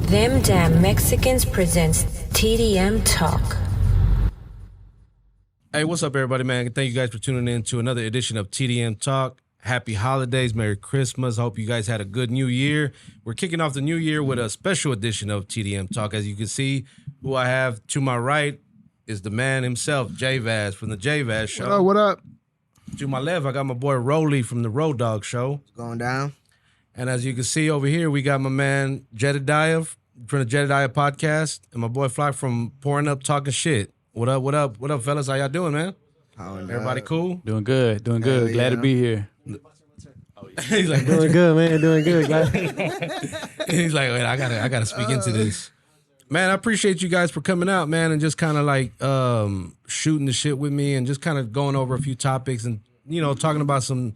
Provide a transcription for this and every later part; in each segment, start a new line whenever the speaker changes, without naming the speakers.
Them Damn Mexicans presents TDM Talk.
Hey, what's up, everybody, man? Thank you guys for tuning in to another edition of TDM Talk. Happy holidays, Merry Christmas. I hope you guys had a good new year. We're kicking off the new year with a special edition of TDM Talk. As you can see, who I have to my right is the man himself, J Vaz from the J Vaz Show.
What up?
To my left, I got my boy Rolly from the Road Dog Show.
Going down.
And as you can see over here, we got my man Jedediah from the Jedediah Podcast and my boy Fly from Pouring Up Talking Shit. What up, what up, what up, fellas? How y'all doing, man? Everybody cool?
Doing good, doing good. Glad to be here.
He's like,
Doing good, man. Doing good.
he's like, wait, I gotta speak into this. Man, I appreciate you guys for coming out, man, and just kind of like shooting the shit with me and just kind of going over a few topics and, you know, talking about some,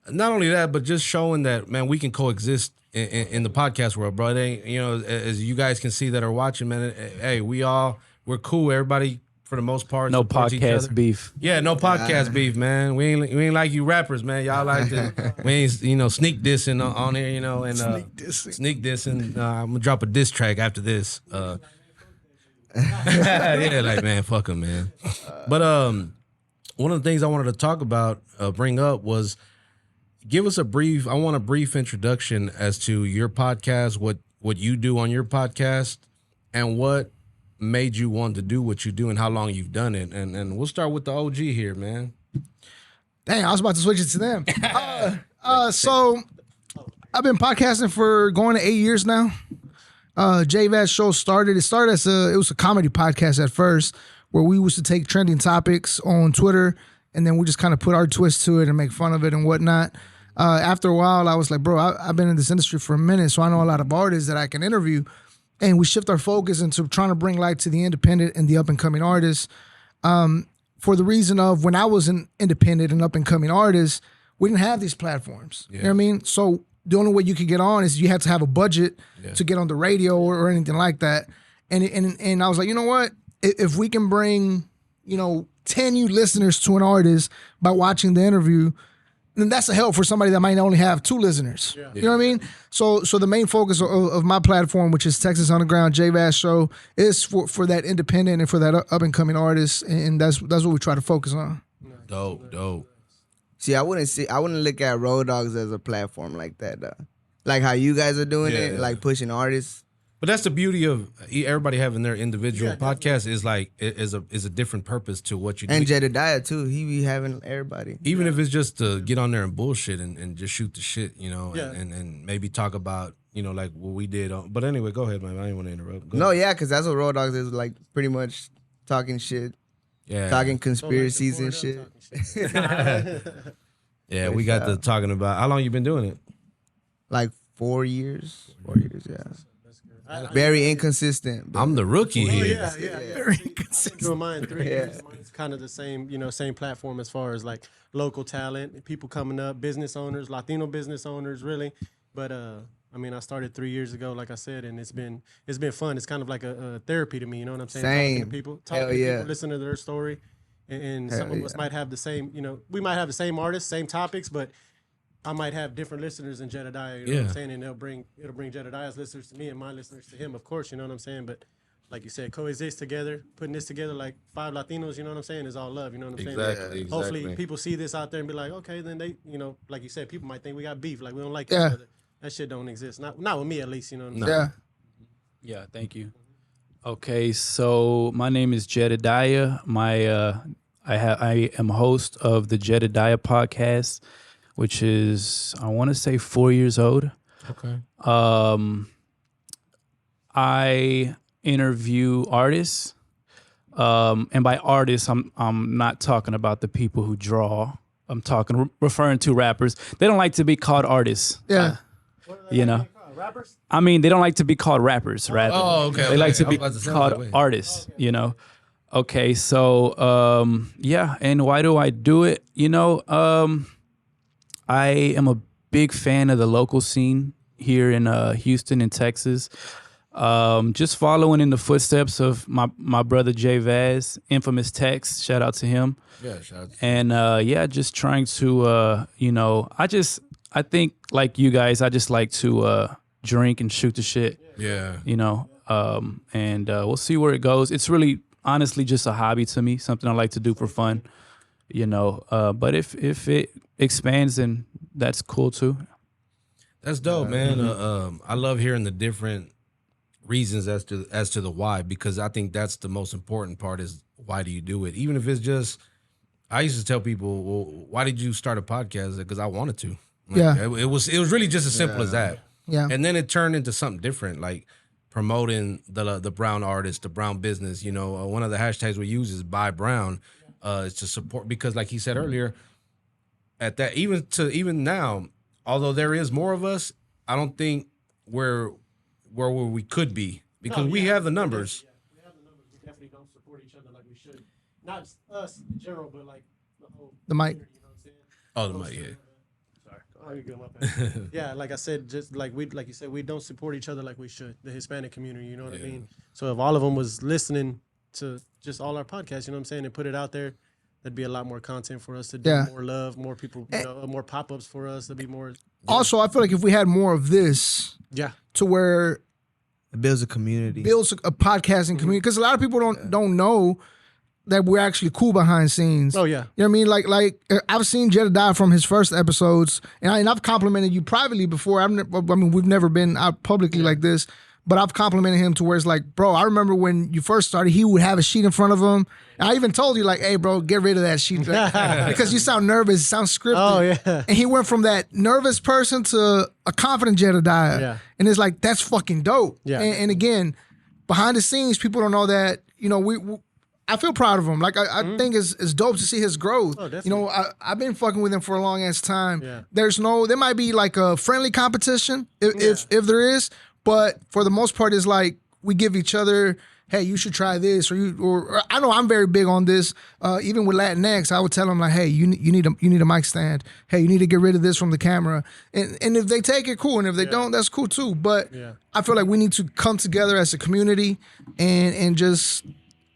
not only that, but just showing that, man, we can coexist in the podcast world, bro. It ain't, you know, as you guys can see that are watching, man, hey, we're cool. Everybody, for the most part,
No
supports each other.
podcast beef.
Yeah, no podcast beef, man. We ain't like you rappers, man. Y'all like to, we ain't, you know, sneak dissing on here, you know, and sneak dissing. I'm gonna drop a diss track after this. Yeah, like, man, fuck him, man. But one of the things I wanted to talk about, bring up was, give us a brief introduction as to your podcast, what you do on your podcast, and what made you want to do what you do and how long you've done it. And we'll start with the OG here, man.
Dang, I was about to switch it to them. So I've been podcasting for going to 8 years now. J Vaz Show started as it was a comedy podcast at first, where we used to take trending topics on Twitter and then we just kind of put our twist to it and make fun of it and whatnot. After a while, I was like, bro, I've been in this industry for a minute, so I know a lot of artists that I can interview. And we shift our focus into trying to bring light to the independent and the up-and-coming artists. For the reason of when I was an independent and up-and-coming artist, we didn't have these platforms. Yeah. You know what I mean? So the only way you could get on is you had to have a budget to get on the radio or anything like that. And I was like, you know what? If we can bring, 10 new listeners to an artist by watching the interview, then that's a help for somebody that might only have 2 listeners. Yeah. You know what I mean? So the main focus of my platform, which is Texas Underground J Vaz Show, is for that independent and for that up and coming artist, and that's what we try to focus on.
Dope.
See, I wouldn't look at Road Dogs as a platform like that, though. Like how you guys are doing it, like pushing artists.
But that's the beauty of everybody having their individual podcast is like is a different purpose to what you do.
And Jedediah too, he be having everybody.
Even if it's just to get on there and bullshit and just shoot the shit, and maybe talk about, like what we did. But anyway, go ahead, man. I didn't want to interrupt. Go ahead.
Because that's what Road Dogs is, like, pretty much talking shit. Yeah. Talking conspiracies and shit.
Yeah, we got to talking about, how long you been doing it?
Like 4 years. 4 years, yeah. Very inconsistent.
I'm the rookie here.
Yeah.
Very inconsistent.
Doing mine 3 years. It's kind of the same, same platform as far as like local talent, people coming up, business owners, Latino business owners, really. But I started 3 years ago, like I said, and it's been fun. It's kind of like a therapy to me. You know what I'm saying?
Same.
Talking to people, listen to their story, and some of us might have the same. We might have the same artists, same topics, but I might have different listeners than Jedediah, you know what I'm saying? And it'll bring Jedediah's listeners to me and my listeners to him, of course, you know what I'm saying? But like you said, coexist together, putting this together like 5 Latinos, you know what I'm saying, is all love, you know what I'm saying?
Exactly.
Hopefully people see this out there and be like, okay, then they, like you said, people might think we got beef, like we don't like each other. That shit don't exist. Not with me, at least, you know what I'm saying?
Yeah, thank you. Okay, so my name is Jedediah. I am host of the Jedediah Podcast, which is, I want to say, 4 years old.
Okay.
I interview artists, and by artists, I'm not talking about the people who draw. I'm referring to rappers. They don't like to be called artists.
Yeah.
Rappers?
I mean, they don't like to be called rappers, rather.
Oh, okay.
They like to be called artists, Okay, so, and why do I do it? I am a big fan of the local scene here in Houston and Texas. Just following in the footsteps of my brother J Vaz, infamous Tex, shout out to him.
Yeah, shout out to
And just trying to I think like you guys, I just like to drink and shoot the shit.
Yeah.
You know, and we'll see where it goes. It's really honestly just a hobby to me, something I like to do for fun. You know, but if it expands, then that's cool too.
That's dope, man. I love hearing the different reasons as to the why, because I think that's the most important part is why do you do it? Even if it's just, I used to tell people, well, why did you start a podcast? Because I wanted to. Like,
Yeah.
It was really just as simple as that.
Yeah.
And then it turned into something different, like promoting the brown artist, the brown business. You know, one of the hashtags we use is Buy Brown. Is to support, because like he said earlier, at that even now, although there is more of us, I don't think we're where we could be, because we have the numbers.
We have the numbers. We definitely don't support each other like we should. Not just us in general, but like the whole
The mic.
community, you know what I'm saying?
Oh, the mic, yeah.
Sorry. Oh, you good, my bad. Yeah, like I said, just like you said, we don't support each other like we should. The Hispanic community, you know what I mean? So if all of them was listening to just all our podcasts, you know what I'm saying, and put it out there, there'd be a lot more content for us to do, more love, more people, you know, more pop-ups for us. There'd be more.
Also, I feel like if we had more of this,
Yeah.
to where
It builds a community.
builds a podcasting community, because a lot of people don't know that we're actually cool behind scenes.
Oh, yeah.
You know what I mean? Like I've seen Jedediah from his first episodes, and I've complimented you privately before. I mean, we've never been out publicly like this, but I've complimented him to where it's like, bro, I remember when you first started, he would have a sheet in front of him. And I even told you, like, hey, bro, get rid of that sheet. Because you sound nervous, it sounds scripted.
Oh, yeah.
And he went from that nervous person to a confident Jedediah.
Yeah.
And it's like, that's fucking dope.
Yeah.
And again, behind the scenes, people don't know that, you know, I feel proud of him. Like, I think it's dope to see his growth.
Oh,
you know, I've been fucking with him for a long ass time.
Yeah.
There might be like a friendly competition if there is, but for the most part, it's like we give each other, hey, you should try this, or I know I'm very big on this. Even with Latinx, I would tell them like, hey, you need a mic stand. Hey, you need to get rid of this from the camera. And if they take it, cool. And if they don't, that's cool too. But I feel like we need to come together as a community and just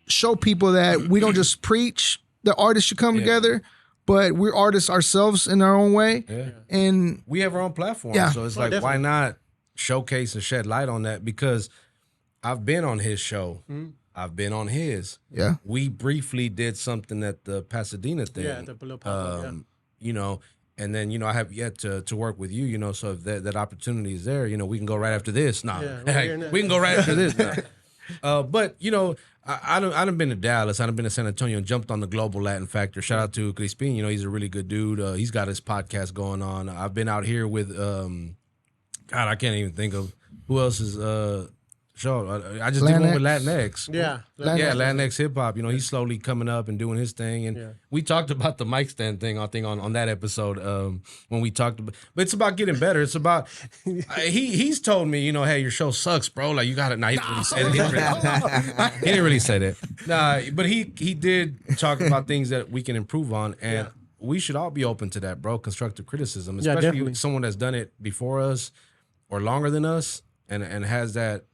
show people that we don't just preach the artists should come together, but we're artists ourselves in our own way.
Yeah.
And
We have our own platform.
Yeah.
So it's like,
definitely.
why not showcase and shed light on that? Because I've been on his show. I've been on his.
yeah,
We briefly did something at the Pasadena thing.
Yeah, the little pop-up,
You know, and then, you know, I have yet to work with you, you know, so if that opportunity is there, you know, we can go right after this. Nah,
Yeah, we're here now.
we can go right after this. Nah. But, you know, I done been to Dallas, I done been to San Antonio and jumped on the Global Latin Factor. Shout out to Crispin, you know, he's a really good dude. He's got his podcast going on. I've been out here with, God, I can't even think of who else is show. I just did one with Latinx.
Yeah.
Yeah, Latinx hip hop. You know, he's slowly coming up and doing his thing. And we talked about the mic stand thing, I think, on that episode when we talked about. But it's about getting better. It's about he's told me, you know, hey, your show sucks, bro. Like you got it. Nah, he didn't really say that. He didn't really say that. Nah, but he did talk about things that we can improve on, and we should all be open to that, bro. Constructive criticism, especially
definitely.
with someone that's done it before us or longer than us. And has that,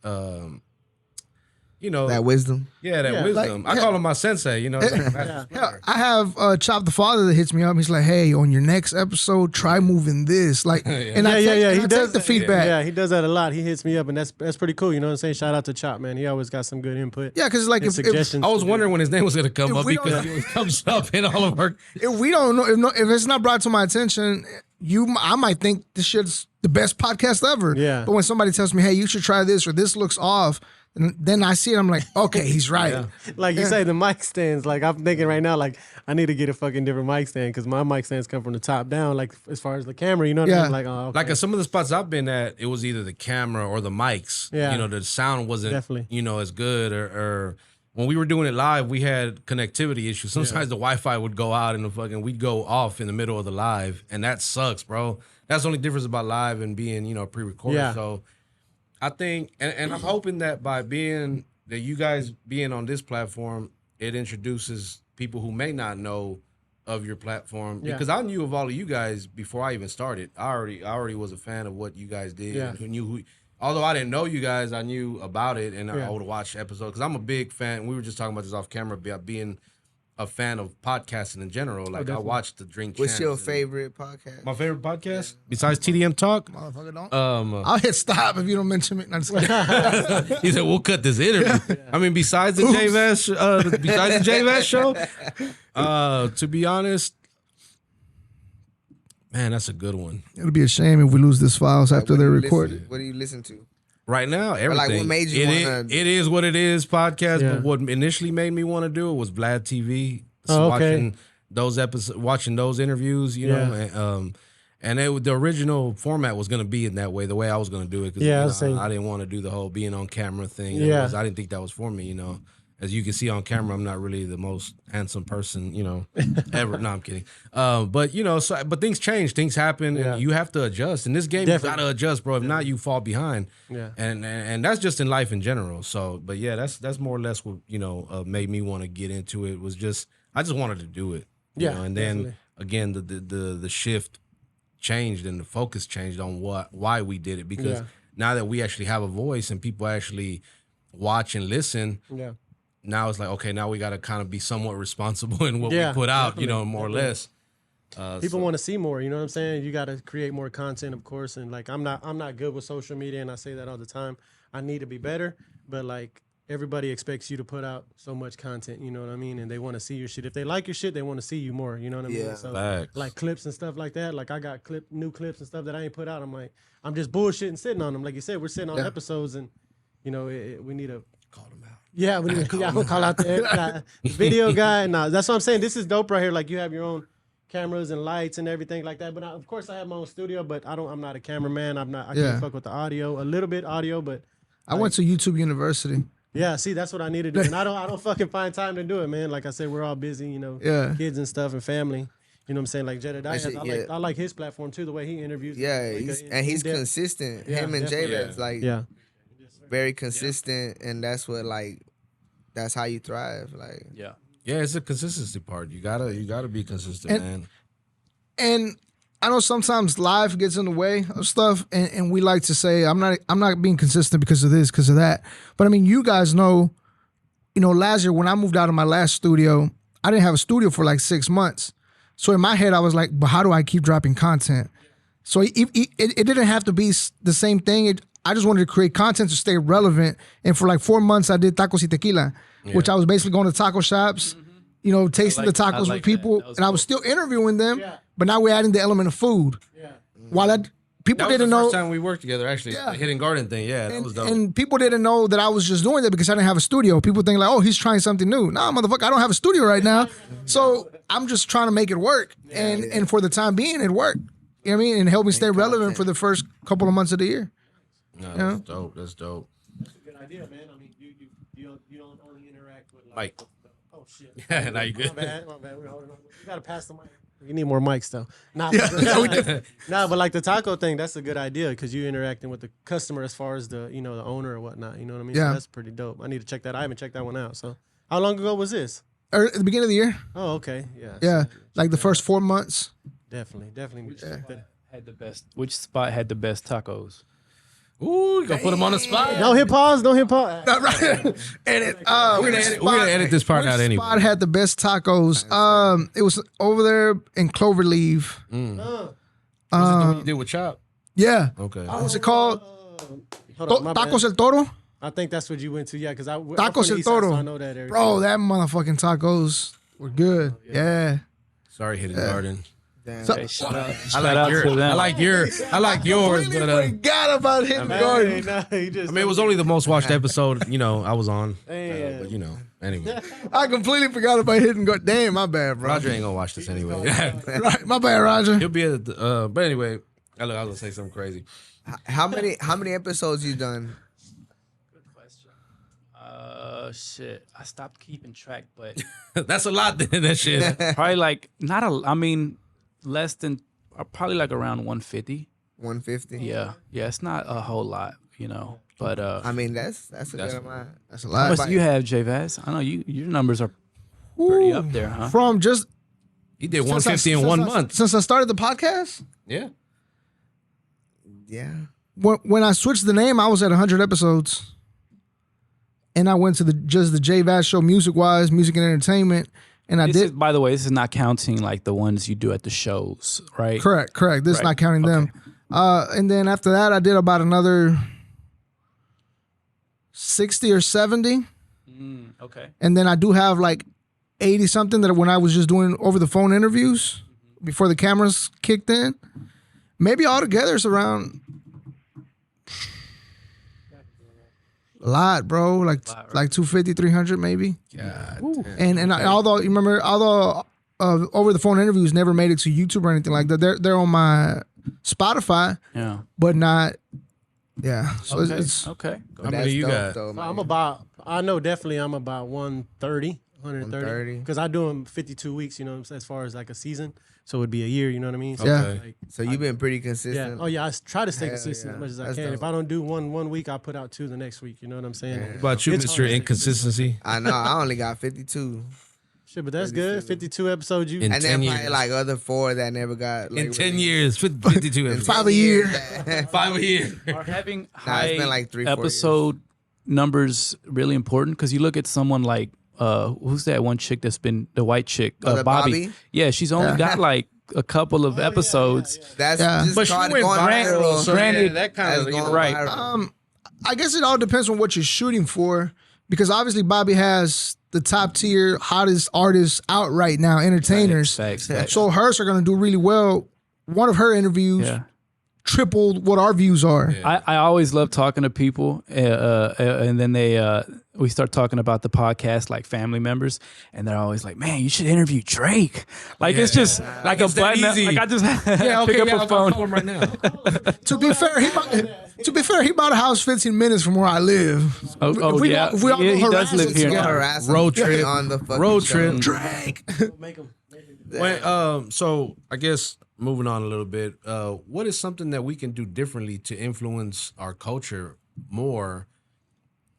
you know,
That wisdom.
yeah, that
Yeah,
wisdom.
like-
I call him my sensei. You know, it's like Master
hell,
Splinter.
I have Chop the Father that hits me up. He's like, hey, on your next episode, try moving this. Like, and I take the feedback.
Yeah, he does that a lot. He hits me up, and that's pretty cool. You know what I'm saying? Shout out to Chop, man. He always got some good input.
Yeah, because like
and
if
suggestions.
I was wondering when his name was going to come
If
up
we don't-
because it comes up in all of our.
if we don't know, if it's not brought to my attention, I might think this shit's the best podcast ever.
Yeah.
But when somebody tells me, hey, you should try this or this looks off, and then I see it, I'm like, okay, he's right.
Like you say, the mic stands. Like I'm thinking right now, like I need to get a fucking different mic stand because my mic stands come from the top down. Like as far as the camera, you know what I
Yeah.
mean? Like oh, okay.
Like at some of the spots I've been at, it was either the camera or the mics.
Yeah.
You know, the sound wasn't,
Definitely.
you know, as good. Or when we were doing it live, we had connectivity issues. Sometimes the Wi-Fi would go out and we'd go off in the middle of the live. And that sucks, bro. That's the only difference about live and being, you know, pre-recorded.
Yeah.
So I think, and I'm hoping that by that you guys being on this platform, it introduces people who may not know of your platform.
Yeah.
Because I knew of all of you guys before I even started. I already was a fan of what you guys did.
Yeah.
And who knew who. Although I didn't know you guys, I knew about it, and I
Yeah.
would watch episodes because I'm a big fan. We were just talking about this off camera about being a fan of podcasting in general. Like I watch the Drink
What's
Champs
your
and-
favorite podcast?
My favorite podcast besides TDM Talk.
Motherfucker, don't.
Um,
I'll hit stop if you don't mention me. No, I'm just kidding.
he said we'll cut this interview. I mean, besides the JVAS show, to be honest, man, that's a good one.
It'll be a shame if we lose this files after
What
they're
do you listen-
recorded.
What do you listen to?
Right now, everything.
like, what made you wanna-
It is what it is. Podcast.
Yeah.
But what initially made me want to do it was Vlad TV.
Oh, okay.
Watching those episodes, watching those interviews, you know, and the original format was going to be in that way, the way I was going to do it. Cause,
Yeah,
you
I
know,
was saying-
I didn't want to do the whole being on camera thing.
Yeah.
Because I didn't think that was for me, you know. As you can see on camera, I'm not really the most handsome person, you know, ever. No, I'm kidding. But you know, but things change, things happen,
Yeah.
and you have to adjust. In this game,
Definitely.
you got to adjust, bro. If not, you fall behind.
Yeah.
And that's just in life in general. So, but yeah, that's more or less what made me want to get into it. Was just I just wanted to do it. You
Yeah,
know? And then
definitely.
again, the shift changed and the focus changed on why we did it, because
Yeah.
now that we actually have a voice and people actually watch and listen.
Yeah.
Now it's like, okay, now we got to kind of be somewhat responsible in what
Yeah,
we put out,
definitely,
more or less.
People want to see more, you know what I'm saying? You got to create more content, of course, and like I'm not good with social media, and I say that all the time. I need to be better, but like everybody expects you to put out so much content, you know what I mean? And they want to see your shit. If they like your shit, they want to see you more, you know what I mean?
Yeah.
So
Facts.
like clips and stuff like that. Like I got new clips and stuff that I ain't put out. I'm like, I'm just bullshitting sitting on them. Like you said, we're sitting on episodes, and you know, we need a
Call them out.
yeah, we need to call out the video guy. Nah, that's what I'm saying. This is dope right here. Like you have your own cameras and lights and everything like that. But of course, I have my own studio. But I'm not a cameraman. I
Yeah.
can't fuck with the audio. A little bit audio, but
I went to YouTube University.
yeah. See, that's what I need to do. And I don't fucking find time to do it, man. Like I said, we're all busy. You know,
Yeah.
kids and stuff and family. You know what I'm saying? Like Jedediah,
That's it,
I like his platform too. The way he interviews.
Yeah,
like,
he's
in-depth.
consistent.
Yeah,
Him and
definitely.
J-Vaz, like
Yeah.
very consistent, and that's what that's how you thrive. Like
Yeah.
Yeah, it's a consistency part. You gotta be consistent,
And-
man.
And I know sometimes life gets in the way of stuff, and we like to say I'm not being consistent because of this, because of that. But I mean, you guys know, last year when I moved out of my last studio, I didn't have a studio for like 6 months. So in my head, I was like, but how do I keep dropping content? So it didn't have to be the same thing. I just wanted to create content to stay relevant. And for like 4 months, I did tacos y tequila, which I was basically going to taco shops, tasting
I
the tacos
like
with
that.
people,
That was
and I was still interviewing them. But now we're adding the element of food.
Yeah.
While people
That was
didn't
the
know,
first time we worked together, actually.
Yeah.
The Hidden Garden thing, yeah, that was dope.
and people didn't know that I was just doing that because I didn't have a studio. People think like, oh, he's trying something new. Nah, motherfucker, I don't have a studio right now, so I'm just trying to make it work. And for the time being, it worked. You know what I mean? And helped me stay relevant for the first couple of months of the year.
No, that's dope. That's dope.
That's a good idea, man. I mean, you don't only interact with like.
Mike.
Oh shit.
Yeah, now you good.
My bad. We're holding on. You gotta pass the mic. You need more mics though. Nah, but like the taco thing, that's a good idea because you interacting with the customer as far as the the owner or whatnot. You know what I mean?
Yeah.
So that's pretty dope. I need to check that. I haven't checked that one out. So how long ago was this?
At the beginning of the year,
Oh, okay. Yeah.
yeah,
So
like the first 4 months.
definitely need to check that.
Had the best. Which spot had the best tacos?
Ooh, you gonna put him on the spot?
Don't hit pause. Don't hit pause.
Edit.
We're gonna edit this part out anyway.
Spot had the best tacos. It was over there in Cloverleaf.
Was it the one you did with Chop?
Yeah.
Okay.
What's it called?
Hold on, my bad.
Tacos El Toro.
I think that's what you went to. Yeah, because I'm
Tacos
from the
El
East Side, so
Toro.
I know that area.
Bro, that motherfucking tacos were good. Yeah.
Sorry, Hidden Garden.
damn.
So-
Hey, shout out,
I
shout
like
out
your,
to them.
I like yours, but
forgot about Hidden Garden.
Nah, he just,
I mean, it was only the most watched episode, I was on.
Damn.
But anyway,
I completely forgot about Hidden Garden. Damn, my bad, bro.
Roger ain't gonna watch this anyway.
Right, my bad, Roger.
He'll be at the, but anyway, I was gonna say something crazy.
How many episodes you done?
Good question. Shit. I stopped keeping track, but
That's a lot, then, that shit.
probably like not a. I mean, less than probably like around 150.
150.
Yeah, it's not a whole lot, But
I mean that's a good amount.
That's a
how
lot.
much do you have, J-Vaz? I know your numbers are pretty up there, huh?
From just
He did 150 in 1 month.
Since I started the podcast,
Yeah.
Yeah.
when I switched the name, I was at 100 episodes. And I went to the J-Vaz show, music-wise, music and entertainment. And I
This
did
is, by the way, this is not counting like the ones you do at the shows, right?
correct. This is
Right.
not counting them. And then after that, I did about another 60 or 70.
Okay.
And then I do have like 80 something that when I was just doing over the phone interviews before the cameras kicked in. Maybe altogether it's around a lot, bro. Like 250, 300 maybe.
God.
And although you remember, over the phone interviews never made it to YouTube or anything like that. They're on my Spotify,
Yeah.
but not. Yeah. So
Okay.
it's
Okay.
How many you got?
Though, man.
I'm about. I know definitely I'm about 130. 130 because I do them 52 weeks, you know, as far as like a season, so it'd be a year, you know what I mean? So
Yeah.
like,
So you've been pretty
yeah.
consistent.
Oh yeah, I try to stay
Hell
consistent
yeah.
as much as I
That's
can.
dope.
If I don't do one week, I put out 2 the next week. You know what I'm saying?
What about you,
It's
Mr.
hard to stay
Inconsistency?
I know. I only got 52,
Shit, but that's good. 52 episodes. You
In
and
10
then
years.
probably like other 4 that never got. Like,
In 10 years, 52 episodes.
5 a year.
5 a year.
Are having
Nah,
high
it's been like 3-4
episode numbers really important? Because you look at someone like who's that one chick that's been the white chick,
the
Bobby.
Bobby?
Yeah, she's only got like a couple of episodes.
That's
Yeah.
just
But she
called
went
going
viral,
viral.
so
Granted,
that kind of,
That's
you know,
going
right.
viral.
I guess it all depends on what you're shooting for, because obviously Bobby has the top tier, hottest artists out right now, entertainers.
Facts.
So hers are gonna do really well. One of her interviews
Yeah.
tripled what our views are.
I always love talking to people, and then we start talking about the podcast, like family members, and they're always like, "Man, you should interview Drake." Like it's just like
It's
a
that
button.
easy.
Like I just
Yeah, okay,
pick up
yeah,
a
I'll
phone.
call him right now.
To be fair, he bought a house 15 minutes from where I live.
Oh,
If we-
yeah,
if we all
he
go
does
harass
live
us
here.
together.
Harass
Road
them
trip.
on the fucking
Road
show.
trip.
Drake.
make them.
Wait, so I guess moving on a little bit, what is something that we can do differently to influence our culture more?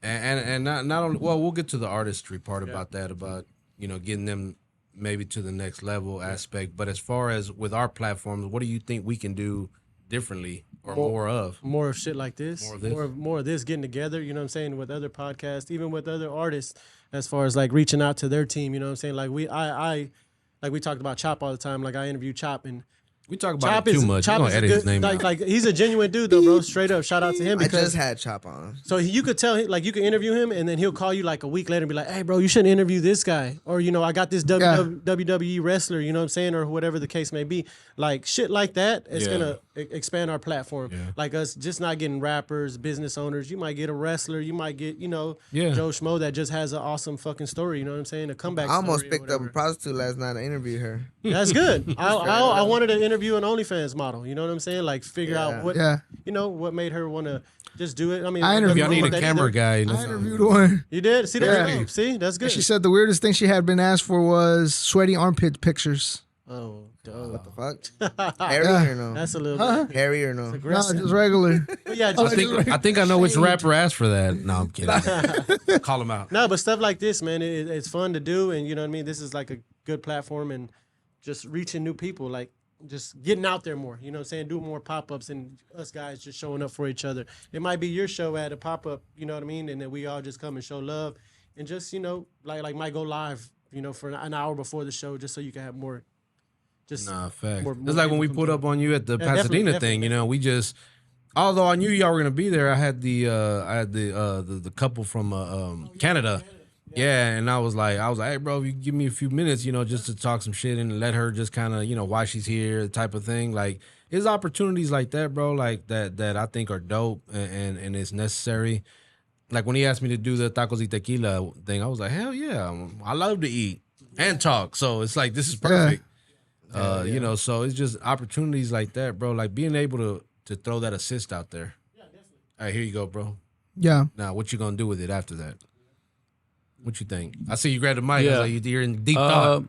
And not only, well, we'll get to the artistry part about that, about, you know, getting them maybe to the next level aspect. But as far as with our platforms, what do you think we can do differently or more of?
More shit like this.
More of this.
More of this getting together, you know what I'm saying, with other podcasts, even with other artists, as far as like reaching out to their team, you know what I'm saying? Like like we talked about Chop all the time. Like I interviewed Chop, and
We talk about
Chop
it too
is
much. We're
Chop
going
is
to
a
edit
good,
his name out.
like he's a genuine dude though, bro. Straight up, shout out to him
I
because
just had Chop on.
so you could tell like you can interview him and then he'll call you like a week later and be like, "Hey, bro, you shouldn't interview this guy," or you know, "I got this WWE wrestler," you know what I'm saying, or whatever the case may be. Like shit like that, it's
Yeah.
gonna expand our platform.
Yeah.
Like us just not getting rappers, business owners. You might get a wrestler. You might get
Yeah.
Joe Schmo that just has an awesome fucking story. You know what I'm saying? A comeback.
I almost
story or
picked up a
whatever.
prostitute last night. I interviewed her.
That's good. I wanted to interview an OnlyFans model. You know what I'm saying? Like figure out what
Yeah.
what made her want to just do it. I mean,
I interviewed-
Y'all need a
that
camera
either.
guy.
I interviewed one.
You did? See, that's
Yeah.
dope. See, that's good.
She said the weirdest thing she had been asked for was sweaty armpit pictures.
"Oh, dope.
Fuck. Harry or no?
That's a little bit
Harry or no?
No,
aggressive."
just regular.
But yeah,
I
just,
think I know which rapper asked for that. No, I'm kidding. Call him out.
no, but stuff like this, man, it's fun to do, and you know what I mean. This is like a good platform, and just reaching new people, like just getting out there more. You know what I'm saying? Do more pop ups, and us guys just showing up for each other. It might be your show at a pop up, you know what I mean, and then we all just come and show love, and just like might go live, for an hour before the show, just so you can have more. Just
Nah, fact.
more
It's like when we
people
put
come
up on you at the
Yeah,
Pasadena
definitely,
thing. You know, we just. Although I knew y'all were gonna be there, I had the couple from Canada. Yeah, and I was like, hey, bro, if you give me a few minutes, just to talk some shit and let her just kind of, why she's here, type of thing. Like, there's opportunities like that, bro, like that I think are dope and it's necessary. Like when he asked me to do the tacos y tequila thing, I was like, hell yeah, I love to eat and talk. So it's like, this is perfect. So it's just opportunities like that, bro. Like being able to throw that assist out there. Yeah, definitely. All right, here you go, bro.
Yeah.
Now, what you gonna do with it after that? What you think? I see you grab the mic.
Yeah.
Like you're in deep thought.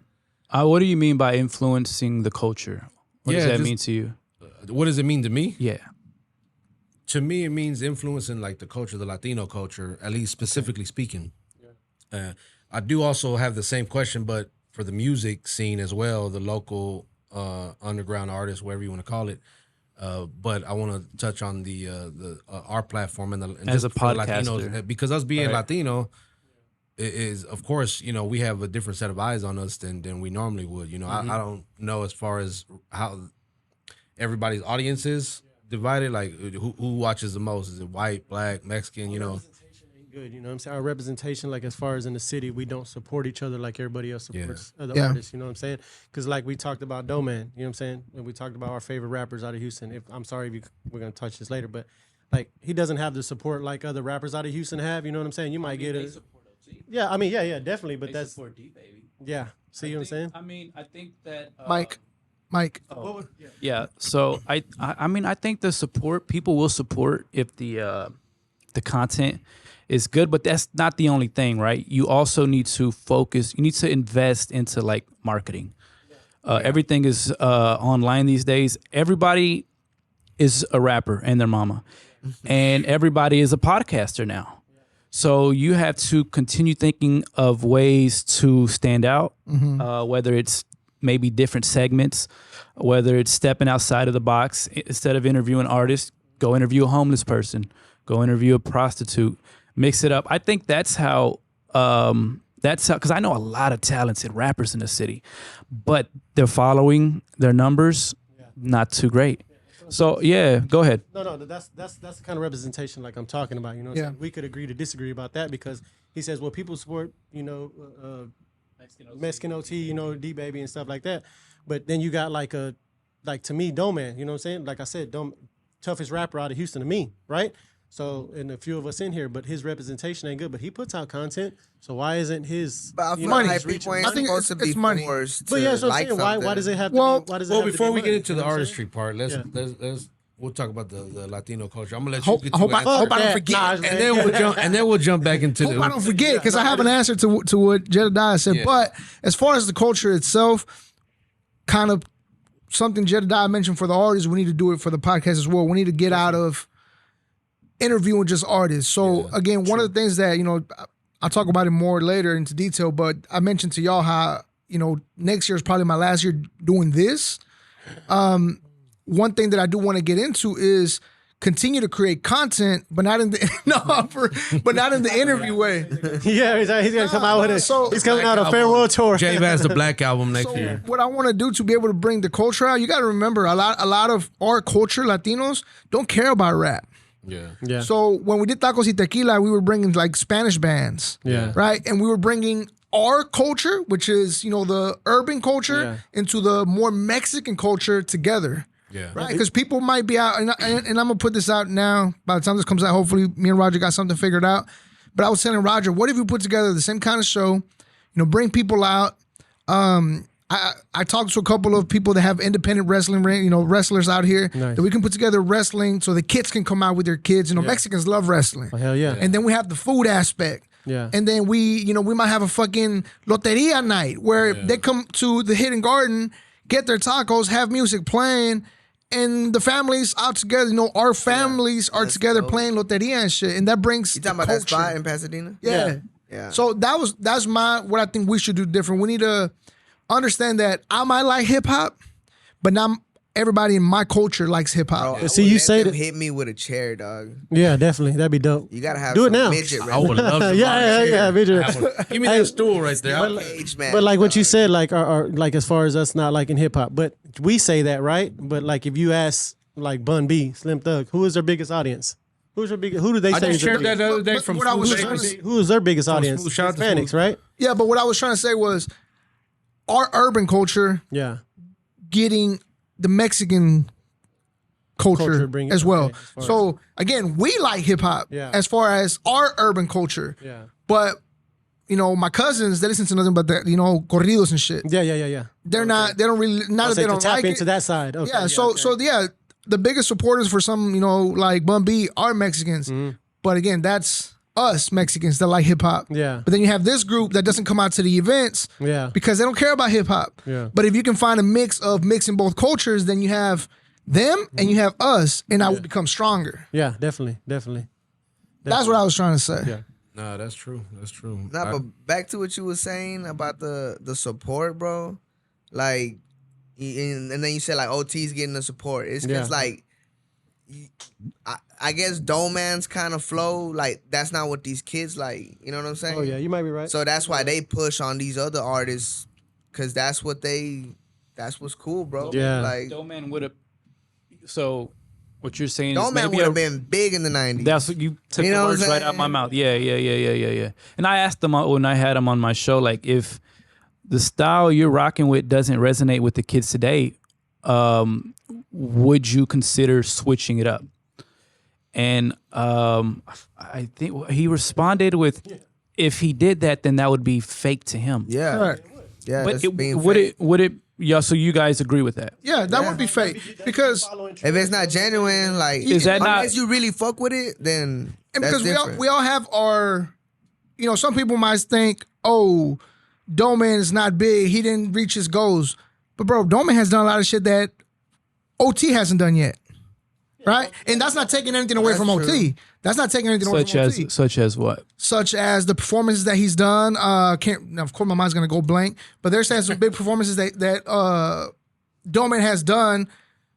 What do you mean by influencing the culture? What does
Yeah,
that
just-
mean to you?
What does it mean to me?
Yeah.
To me, it means influencing like the culture, the Latino culture, at least specifically speaking. I do also have the same question, but for the music scene as well, the local underground artists, whatever you want to call it. But I want to touch on the our platform and
As
just
a
for
podcaster.
Latinos, because us being
Right.
Latino, is of course, you know, we have a different set of eyes on us than we normally would. You know, I don't know as far as how everybody's audience is divided. Like who watches the most? Is it white, black, Mexican? You know.
Good, you know what I'm saying? Our representation, like as far as in the city, we don't support each other like everybody else supports other artists, you know what I'm saying? Because like we talked about Doman, you know what I'm saying? And we talked about our favorite rappers out of Houston. I'm sorry if we're going to touch this later, but like he doesn't have the support like other rappers out of Houston have, you know what I'm saying? You might get a... Yeah, I mean, yeah, definitely, but that's...
support D-Baby.
Yeah, see what I'm saying?
I mean, I think that...
Mike.
Yeah, so I mean, I think the support, people will support if the content is good, but that's not the only thing, right? You also need to focus, you need to invest into like marketing. Everything is online these days. Everybody is a rapper and their mama, and everybody is a podcaster now. So you have to continue thinking of ways to stand out, whether it's maybe different segments, whether it's stepping outside of the box. Instead of interviewing artists, go interview a homeless person, go interview a prostitute, mix it up. I think that's how, because I know a lot of talented rappers in the city, but their following, their numbers, not too great. So yeah, go ahead.
No, that's the kind of representation like I'm talking about. You know, what I'm saying? We could agree to disagree about that because he says, well, people support, you know, Mexican OT, you know, D-Baby and stuff like that. But then you got like to me, Doman, you know what I'm saying? Like I said, toughest rapper out of Houston to me, right? So, and a few of us in here, but his representation ain't good. But he puts out content, so why isn't his?
But I feel
money.
like people ain't
I think
supposed to be
it's money.
forced to
But yeah, so I'm
like
saying,
something.
why does it have to
Well,
be? Why does it
Well,
have to
before
be
we
money?
get into
You
the
know what I'm
artistry
saying?
part, let's we'll talk about the Latino culture. I'm gonna let
Hope-
you
I hope I-
answer.
hope I don't
That-
forget.
nah,
and then we'll jump back into
Hope I don't
the
forget because I have an answer to what Jedediah said.
Yeah.
But as far as the culture itself, kind of something Jedediah mentioned for the artists, we need to do it for the podcast as well. We need to get out of interviewing just artists. So again, one of the things that, you know, I'll talk about it more later into detail, but I mentioned to y'all how, you know, next year is probably my last year doing this. One thing that I do want to get into is continue to create content, but not in the but not in the interview way.
Yeah, he's gonna come out with it.
So-
He's coming out a farewell tour.
Jay has the Black album next
So
year.
what I want to do to be able to bring the culture out, you got to remember a lot of our culture, Latinos, don't care about rap.
Yeah.
So when we did Tacos y Tequila, we were bringing like Spanish bands,
Yeah.
right? And we were bringing our culture, which is, you know, the urban culture, into the more Mexican culture together.
Yeah.
Right, because people might be out, and I'm gonna put this out now. By the time this comes out, hopefully me and Roger got something figured out. But I was telling Roger, what if you put together the same kind of show, you know, bring people out. I talked to a couple of people that have independent wrestling, you know, wrestlers out here that we can put together wrestling so the kids can come out with their kids. You know, Mexicans love wrestling.
Oh, hell yeah.
And then we have the food aspect.
Yeah.
And then we might have a fucking loteria night where they come to the Hidden Garden, get their tacos, have music playing, and the families out together. You know, our families are together playing loteria and shit, and that brings
You talking about that spot in Pasadena?
Yeah. So that's what I think we should do different. We need to understand that I might like hip hop, but not everybody in my culture likes hip hop.
See, you say
that
that.
hit me with a chair, dog.
Yeah, definitely. That'd be dope.
You gotta have
Do it
some
now.
midget
I would love to.
Yeah, midget.
Give me that stool right there.
But like what you said, like like as far as us not liking hip hop, but we say that, right? But like if you ask like Bun B, Slim Thug, who is their biggest audience? Who do they
I
say
just
is their
shared that
biggest?
the other day
But
from
what I was
Smooth
trying to
Shakers.
say-
Who is their biggest audience?
Smooth, shout out to
Hispanics,
Smooth.
right?
Yeah, but what I was trying to say was our urban culture
Yeah.
getting the Mexican culture
bring it-
as well.
okay, as far
So again, we like hip hop
Yeah.
as far as our urban culture.
Yeah.
But you know, my cousins, they listen to nothing but that, you know, corridos and shit.
Yeah.
They're not. They don't really. Not that
So
they
to
don't
tap
like
into
it.
that side. Okay,
Yeah. So the biggest supporters for some, you know, like Bun B are Mexicans. But again, that's us Mexicans that like hip hop.
Yeah.
But then you have this group that doesn't come out to the events.
Yeah.
Because they don't care about hip hop.
Yeah.
But if you can find a mix of mixing both cultures, then you have them and you have us, and I would become stronger.
Yeah, definitely.
That's what I was trying to say.
Yeah.
No, that's true. That's true.
Nah, but back to what you were saying about the support, bro. Like, and then you said like OT's getting the support. It's
Yeah.
just like, I guess Doe Man's kind of flow, like that's not what these kids like. You know what I'm saying?
Oh yeah, you might be right.
So that's why they push on these other artists, cause that's what's cool, bro.
Yeah.
Like
Doe Man would have. So what you're saying
Doe
is
Man
maybe
would have been big in the '90s.
That's what you took
You
the
know what
words
I'm
right out of my
saying?
mouth. Yeah. And I asked them when I had him on my show, like, if the style you're rocking with doesn't resonate with the kids today, would you consider switching it up? And I think he responded with, if he did that, then that would be fake to him.
Yeah,
Correct.
yeah.
But
that's
it,
being
would
fake.
it? Yeah. So you guys agree with that?
Yeah, that would be fake because
If it's not genuine, like
Is that not-
unless you really fuck with it, then
and
that's
because
different.
we all have our, some people might think, oh, Doe Man is not big. He didn't reach his goals. But bro, Doe Man has done a lot of shit that OT hasn't done yet. Right? And that's not taking anything away
That's
from
true.
OT. That's not taking anything away from OT.
Such as what?
Such as the performances that he's done. Now, of course, my mind's gonna go blank, but there's some big performances that Doe Man has done.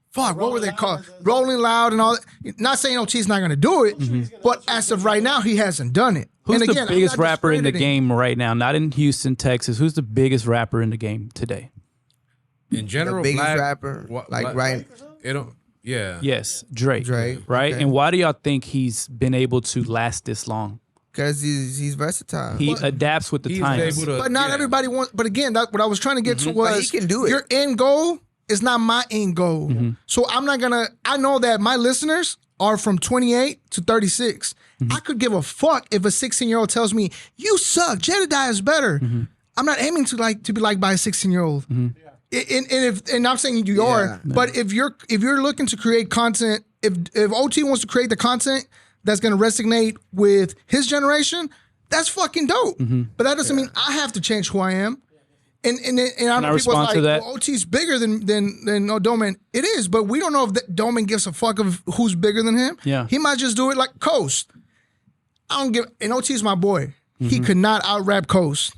Fuck, what were they called? Rolling Loud and all that. Not saying OT's not gonna do it, but as of right now, he hasn't done it.
Who's
And again,
the
I'm
biggest
not
rapper in the
discrediting.
game right now? Not in Houston, Texas. Who's the biggest rapper in the game today?
In general,
the biggest
black,
rapper, like right?
It don't. Yeah.
Yes, Drake.
Drake,
Right?
okay.
And why do y'all think he's been able to last this long?
Because he's versatile.
He adapts with the
He's
times.
able to.
But not
yeah.
everybody wants. But again, that's what I was trying to get to was
But he can do it.
Your end goal is not my end goal. So I'm not gonna. I know that my listeners are from 28 to 36. I could give a fuck if a 16-year-old tells me you suck. Jedediah is better. I'm not aiming to be liked by a 16-year-old. And I'm saying you are, but if you're looking to create content, if OT wants to create the content that's gonna resonate with his generation, that's fucking dope. But that doesn't mean I have to change who I am. And I know people
respond
like,
to that?
well, OT's bigger than Doe Man. It is, but we don't know if Doe Man gives a fuck of who's bigger than him.
Yeah.
He might just do it like Coast. I don't give, and OT's my boy. He could not out rap Coast,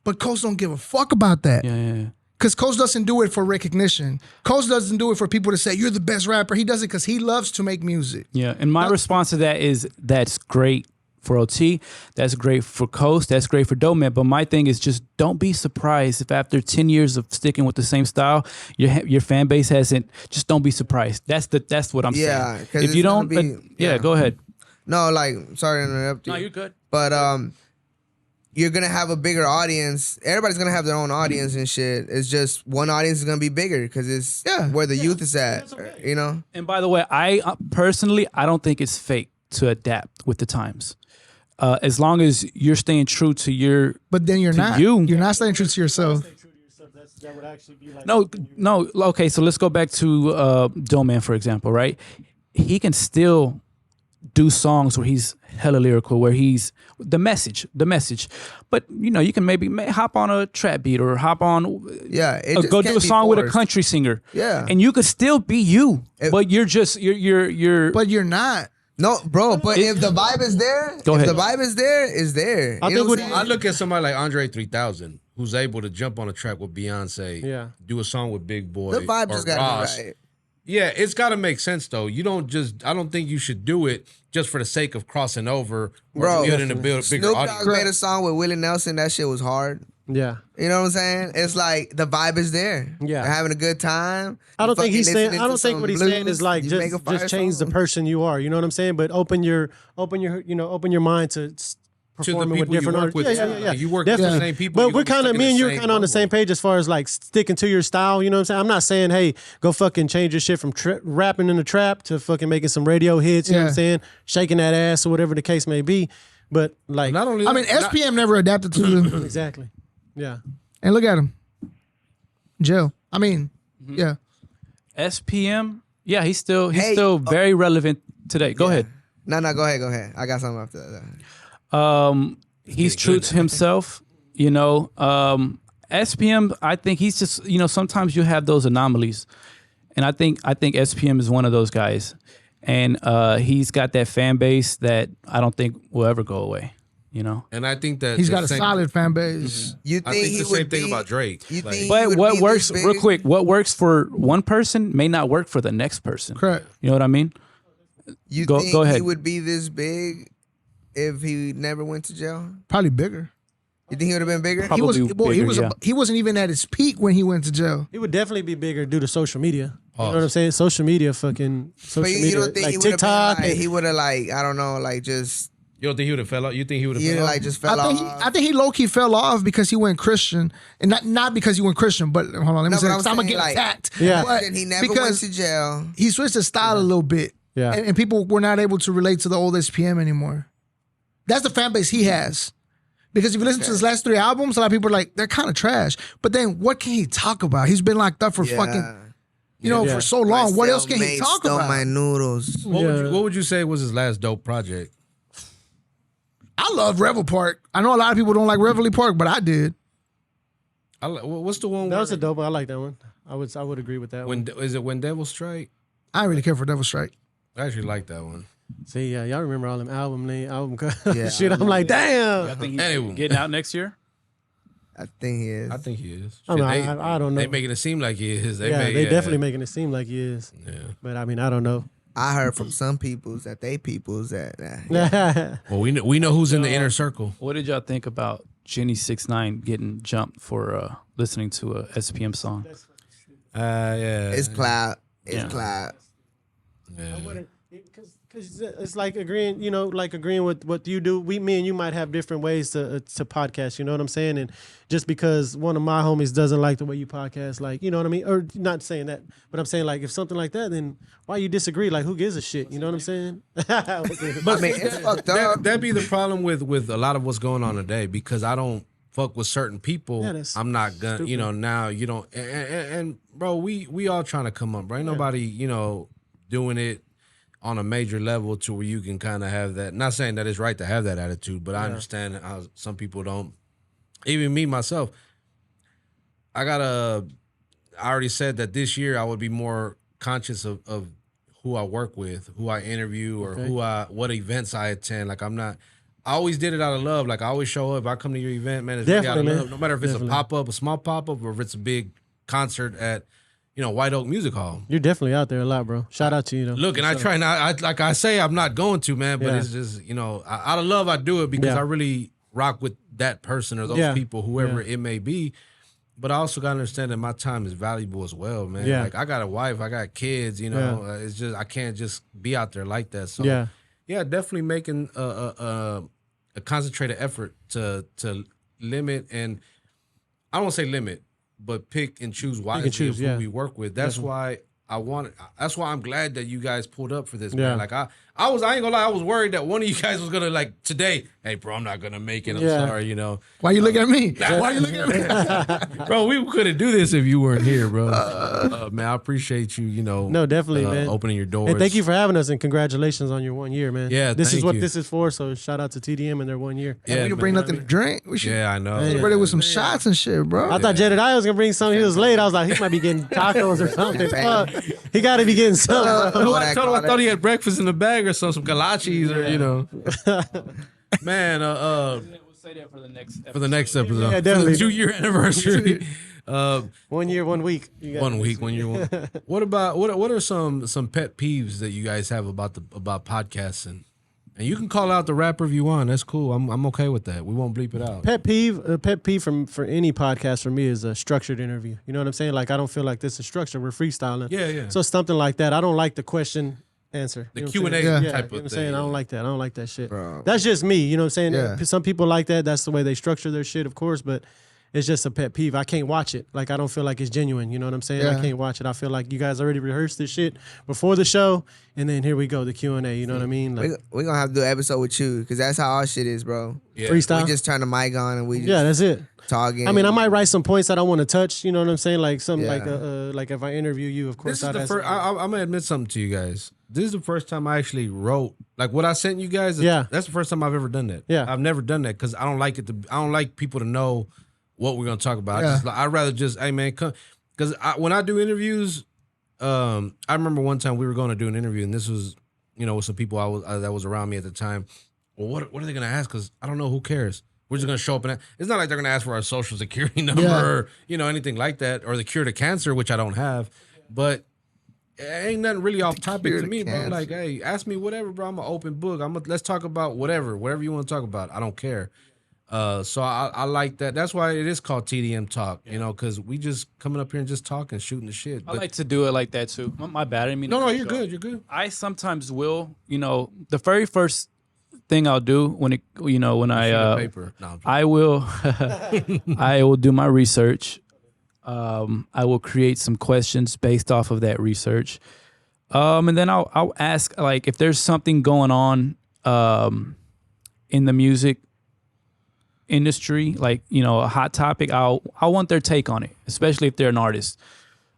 but Coast don't give a fuck about that.
Yeah.
Because Coast doesn't do it for recognition. Coast doesn't do it for people to say, you're the best rapper. He does it because he loves to make music.
Yeah. And my response to that is that's great for OT. That's great for Coast. That's great for Doe Man. But my thing is just don't be surprised if after 10 years of sticking with the same style, your fan base hasn't. Just don't be surprised. That's what I'm
Yeah,
saying.
'cause
If you
it's
don't,
gonna be-
yeah, go ahead.
No, like sorry to interrupt you.
No, you're good.
But you're gonna have a bigger audience. Everybody's gonna have their own audience and shit. It's just one audience is gonna be bigger because it's where the youth is at. You know.
And by the way, I personally, I don't think it's fake to adapt with the times. As long as you're staying true to your
But then you're not.
you.
You're not staying true to yourself.
That would actually be like
no. Okay, so let's go back to Doe Man, for example, right? He can still do songs where he's hella lyrical, where he's the message. But you can maybe hop on a trap beat or hop on,
Yeah. It
or
just
go
can't
do a
be
song with a
forced.
country singer.
Yeah.
and you could still be you, but you're just you're.
But you're not.
No, bro. But if the vibe is there,
Go ahead.
the vibe is there, is there.
I
You
think
know what
what
I'm
I
saying?
look at somebody like Andre 3000, who's able to jump on a track with Beyonce,
Yeah.
do a song with Big Boy,
The vibe
or
just gotta
Ross.
be right.
Yeah, it's got to make sense though. I don't think you should do it just for the sake of crossing over or
Bro,
building a bigger
Snoop Dogg
audience.
made a song with Willie Nelson. That shit was hard.
yeah.
You know what I'm saying? It's like the vibe is there.
Yeah.
They're having a good time.
I don't think
Fucking
he's saying.
listening
I
to
don't think
some
what he's
blues,
saying is like
you make a fire
just change the
song.
person you are. You know what I'm saying? But open your mind to performing with
people you
different
work
artists.
with.
Yeah.
You work with the
Definitely.
same people,
But
you're
we're
gonna be
kind of
sticking
me and
the
you are
same
kind of on the same
level.
page as far as like sticking to your style. You know what I'm saying? I'm not saying hey go fucking change your shit from rapping in the trap to fucking making some radio hits. You know what I'm
Yeah.
saying? Shaking that ass or whatever the case may be. But like
Not only
I mean, SPM never adapted to the.
exactly. Yeah.
And look at him. Jail. I mean, yeah.
SPM. Yeah, he's still
Hey,
very relevant today. Go ahead.
No, go ahead. I got something after that.
He's true to himself. SPM. I think he's just sometimes you have those anomalies, and I think SPM is one of those guys, and he's got that fan base that I don't think will ever go away.
And I think that
He's
the
got a
same-
solid fan base.
You
I
think
think
he
the
would
same thing
be-
about Drake.
You
Like-
think he
But
would
what
be
works
this
real
big?
quick? What works for one person may not work for the next person.
Correct.
You know what I mean?
You
Go
think
ahead.
he would be this big if he never went to jail?
Probably bigger.
You think he would have been bigger?
Probably bigger,
He wasn't even at his peak when he went to jail.
It would definitely be bigger due to social media. You know
Pause.
what I'm saying? Social media, fucking social
But
media,
you don't think
like
he would have
TikTok.
been like, he would have like, I don't know, like just,
You don't think he would have fell off? You think he would have
he
fell off?
like just fell off?
I think he low key fell off because he went Christian, and not because he went Christian. But hold on, let me
No,
say,
but
because
I'm
I'm gonna
saying,
get
like-
attacked.
Yeah.
but
And he never went
because
to jail.
he switched his style a little bit.
Yeah.
and people were not able to relate to the old SPM anymore. That's the fan base he has. Because if you listen to his last 3 albums, a lot of people are like, they're kind of trash. But then what can he talk about? He's been locked up for fucking, for so long. What else can he talk
Stole
about?
my noodles.
What would you say was his last dope project?
I love Revel Park. I know a lot of people don't like Reveille Park, but I did.
What's the one?
That was a
where-
dope. I like that one. I would agree with that one.
When is it when Devil Strike?
I didn't really care for Devil Strike.
I actually like that one.
See, yeah, y'all remember all them album
Yeah.
shit. I'm like, damn.
I think he's
Anyway.
getting out next year.
I think he is.
I think he is.
I mean,
Shit,
I don't know.
They making it seem like he is. They
definitely making it seem like he is.
Yeah.
But I mean, I don't know.
I heard from some peoples that they peoples that
Well, we know who's in the inner circle.
What did y'all think about Jenny 6ix9ine getting jumped for listening to a SPM song?
Yeah.
it's cloud. It's
Yeah.
cloud.
Yeah.
Because it's like agreeing, agreeing with what you do. Me and you might have different ways to podcast. You know what I'm saying? And just because one of my homies doesn't like the way you podcast, like, you know what I mean? Or not saying that, but I'm saying like if something like that, then why you disagree? Like, who gives a shit? You know what I'm saying?
But I mean, it's fucked up.
That'd be the problem with a lot of what's going on today because I don't fuck with certain people.
Yeah, that's
I'm not gonna,
stupid.
now you don't. And bro, we all trying to come up, bro. Ain't nobody, doing it on a major level to where you can kind of have that. Not saying that it's right to have that attitude, but I understand how some people don't. Even me myself, I already said that this year I would be more conscious of who I work with, who I interview, or what events I attend. Like I always did it out of love. Like I always show up. If I come to your event, man, it's really out of
Definitely, man.
love. No matter if it's
Definitely.
a pop-up, a small pop-up, or if it's a big concert at, White Oak Music Hall.
You're definitely out there a lot, bro. Shout out to you, though.
Look, and I try not. Like I say, I'm not going to, man. But
Yeah.
it's just, out of love, I do it because
Yeah.
I really rock with that person or those
Yeah.
people, whoever it may be. But I also gotta understand that my time is valuable as well, man.
Yeah.
Like I got a wife, I got kids. It's just I can't just be out there like that. So
Yeah.
definitely making a concentrated effort to limit, and I don't want to say limit, but pick and choose wisely
choose,
of who
yeah.
we work with. That's why that's why I'm glad that you guys pulled up for this,
Yeah.
man. Like I ain't gonna lie, I was worried that one of you guys was gonna like today, hey bro, I'm not gonna make it. I'm
Yeah.
sorry,
Why you look at me? Why you looking at me?
bro, we couldn't do this if you weren't here, bro. Man, I appreciate you,
No, definitely, man.
opening your doors.
And thank you for having us, and congratulations on your 1 year, man.
Yeah,
this is
thank
what
you.
this is for. So shout out to TDM and their 1 year.
Yeah,
we can
man.
bring nothing to drink. We should
Yeah, I know.
celebrate it with some shots and shit, bro.
I thought Jedediah was gonna bring something. He was late. I was like, he might be getting tacos or something. Fuck. He got to be getting something.
I thought he had breakfast in the bag or some kolaches or Man,
We'll say that for the next episode.
for the next episode,
Yeah,
for
definitely.
the 2-year anniversary.
1 year, 1 week. You got
1 week when you're. What about what are some pet peeves that you guys have about podcasting? And you can call out the rapper if you want. That's cool. I'm okay with that. We won't bleep it out.
Pet peeve for any podcast for me is a structured interview. You know what I'm saying? Like I don't feel like this is structured. We're freestyling.
Yeah.
So something like that. I don't like the question answer.
The
You know
Q&A
what I'm saying?
type
you know
of
what I'm
thing.
saying? I don't like that. I don't like that shit.
Bro.
That's just me. You know what I'm saying?
Yeah.
Some people like that. That's the way they structure their shit, of course. But it's just a pet peeve. I can't watch it. Like I don't feel like it's genuine. You know what I'm saying?
Yeah.
I can't watch it. I feel like you guys already rehearsed this shit before the show, and then here we go, the Q&A. You know what I mean? Like
We're going to have to do an episode with you because that's how our shit is, bro.
Yeah.
freestyle.
We just turn the mic on and we just
yeah, that's it.
talking.
I mean, I might write some points that I want to touch. You know what I'm saying? Like something
Yeah.
like if I interview you, of course.
This is
I'd
the
ask
first.
you.
I'm gonna admit something to you guys. This is the first time I actually wrote like what I sent you guys.
Yeah.
That's the first time I've ever done that.
Yeah.
I've never done that because I don't like it. I don't like people to know what we're gonna talk about. I'd rather just, hey man, come. Because when I do interviews, I remember one time we were going to do an interview, and this was, with some people that was around me at the time. Well, what are they gonna ask? Because I don't know. Who cares? We're just gonna show up and it's not like they're gonna ask for our social security number or anything like that, or the cure to cancer, which I don't have. But ain't nothing really off topic
cure
to
the
me, bro.
cancer.
Like, hey, ask me whatever, bro. I'm an open book. Let's talk about whatever you want to talk about. I don't care. So I like that. That's why it is called TDM Talk, you know, because we just coming up here and just talking, shooting the shit.
I
But
like to do it like that too. My bad. I didn't mean to
no,
cut
you're
you
good.
off.
You're good.
I sometimes will, you know, the very first thing I'll do when it, you know, when
Sheet of
I
paper. No, I'm
I will I will do my research. I will create some questions based off of that research. And then I'll ask, like, if there's something going on in the music industry, like, you know, a hot topic, I'll want their take on it, especially if they're an artist.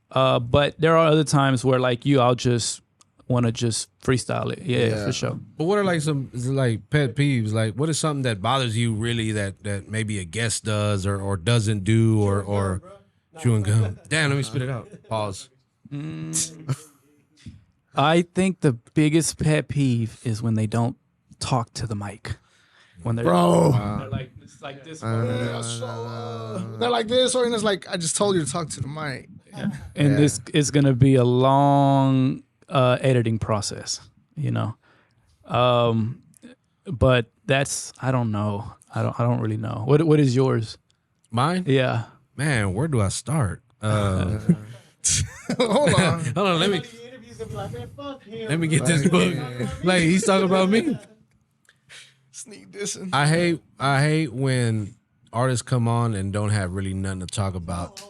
But there are other times where, like you, I'll just want to just freestyle it. Yeah, for sure.
But what are like some like pet peeves? Like, what is something that bothers you really that maybe a guest does or doesn't do or chewing gum? Damn, let me spit it out. Pause.
I think the biggest pet peeve is when they don't talk to the mic. When they're, they're like, it's like this.
They're like this, or it's like, I just told you to talk to the mic.
And this is going to be a long editing process, you know. But that's, I don't know. I don't really know. What is yours?
Mine?
Yeah.
Man, where do I start?
Hold on.
Hold on, let me get this book. Like, he's talking about me.
Sneak dissing.
I hate when artists come on and don't have really nothing to talk about,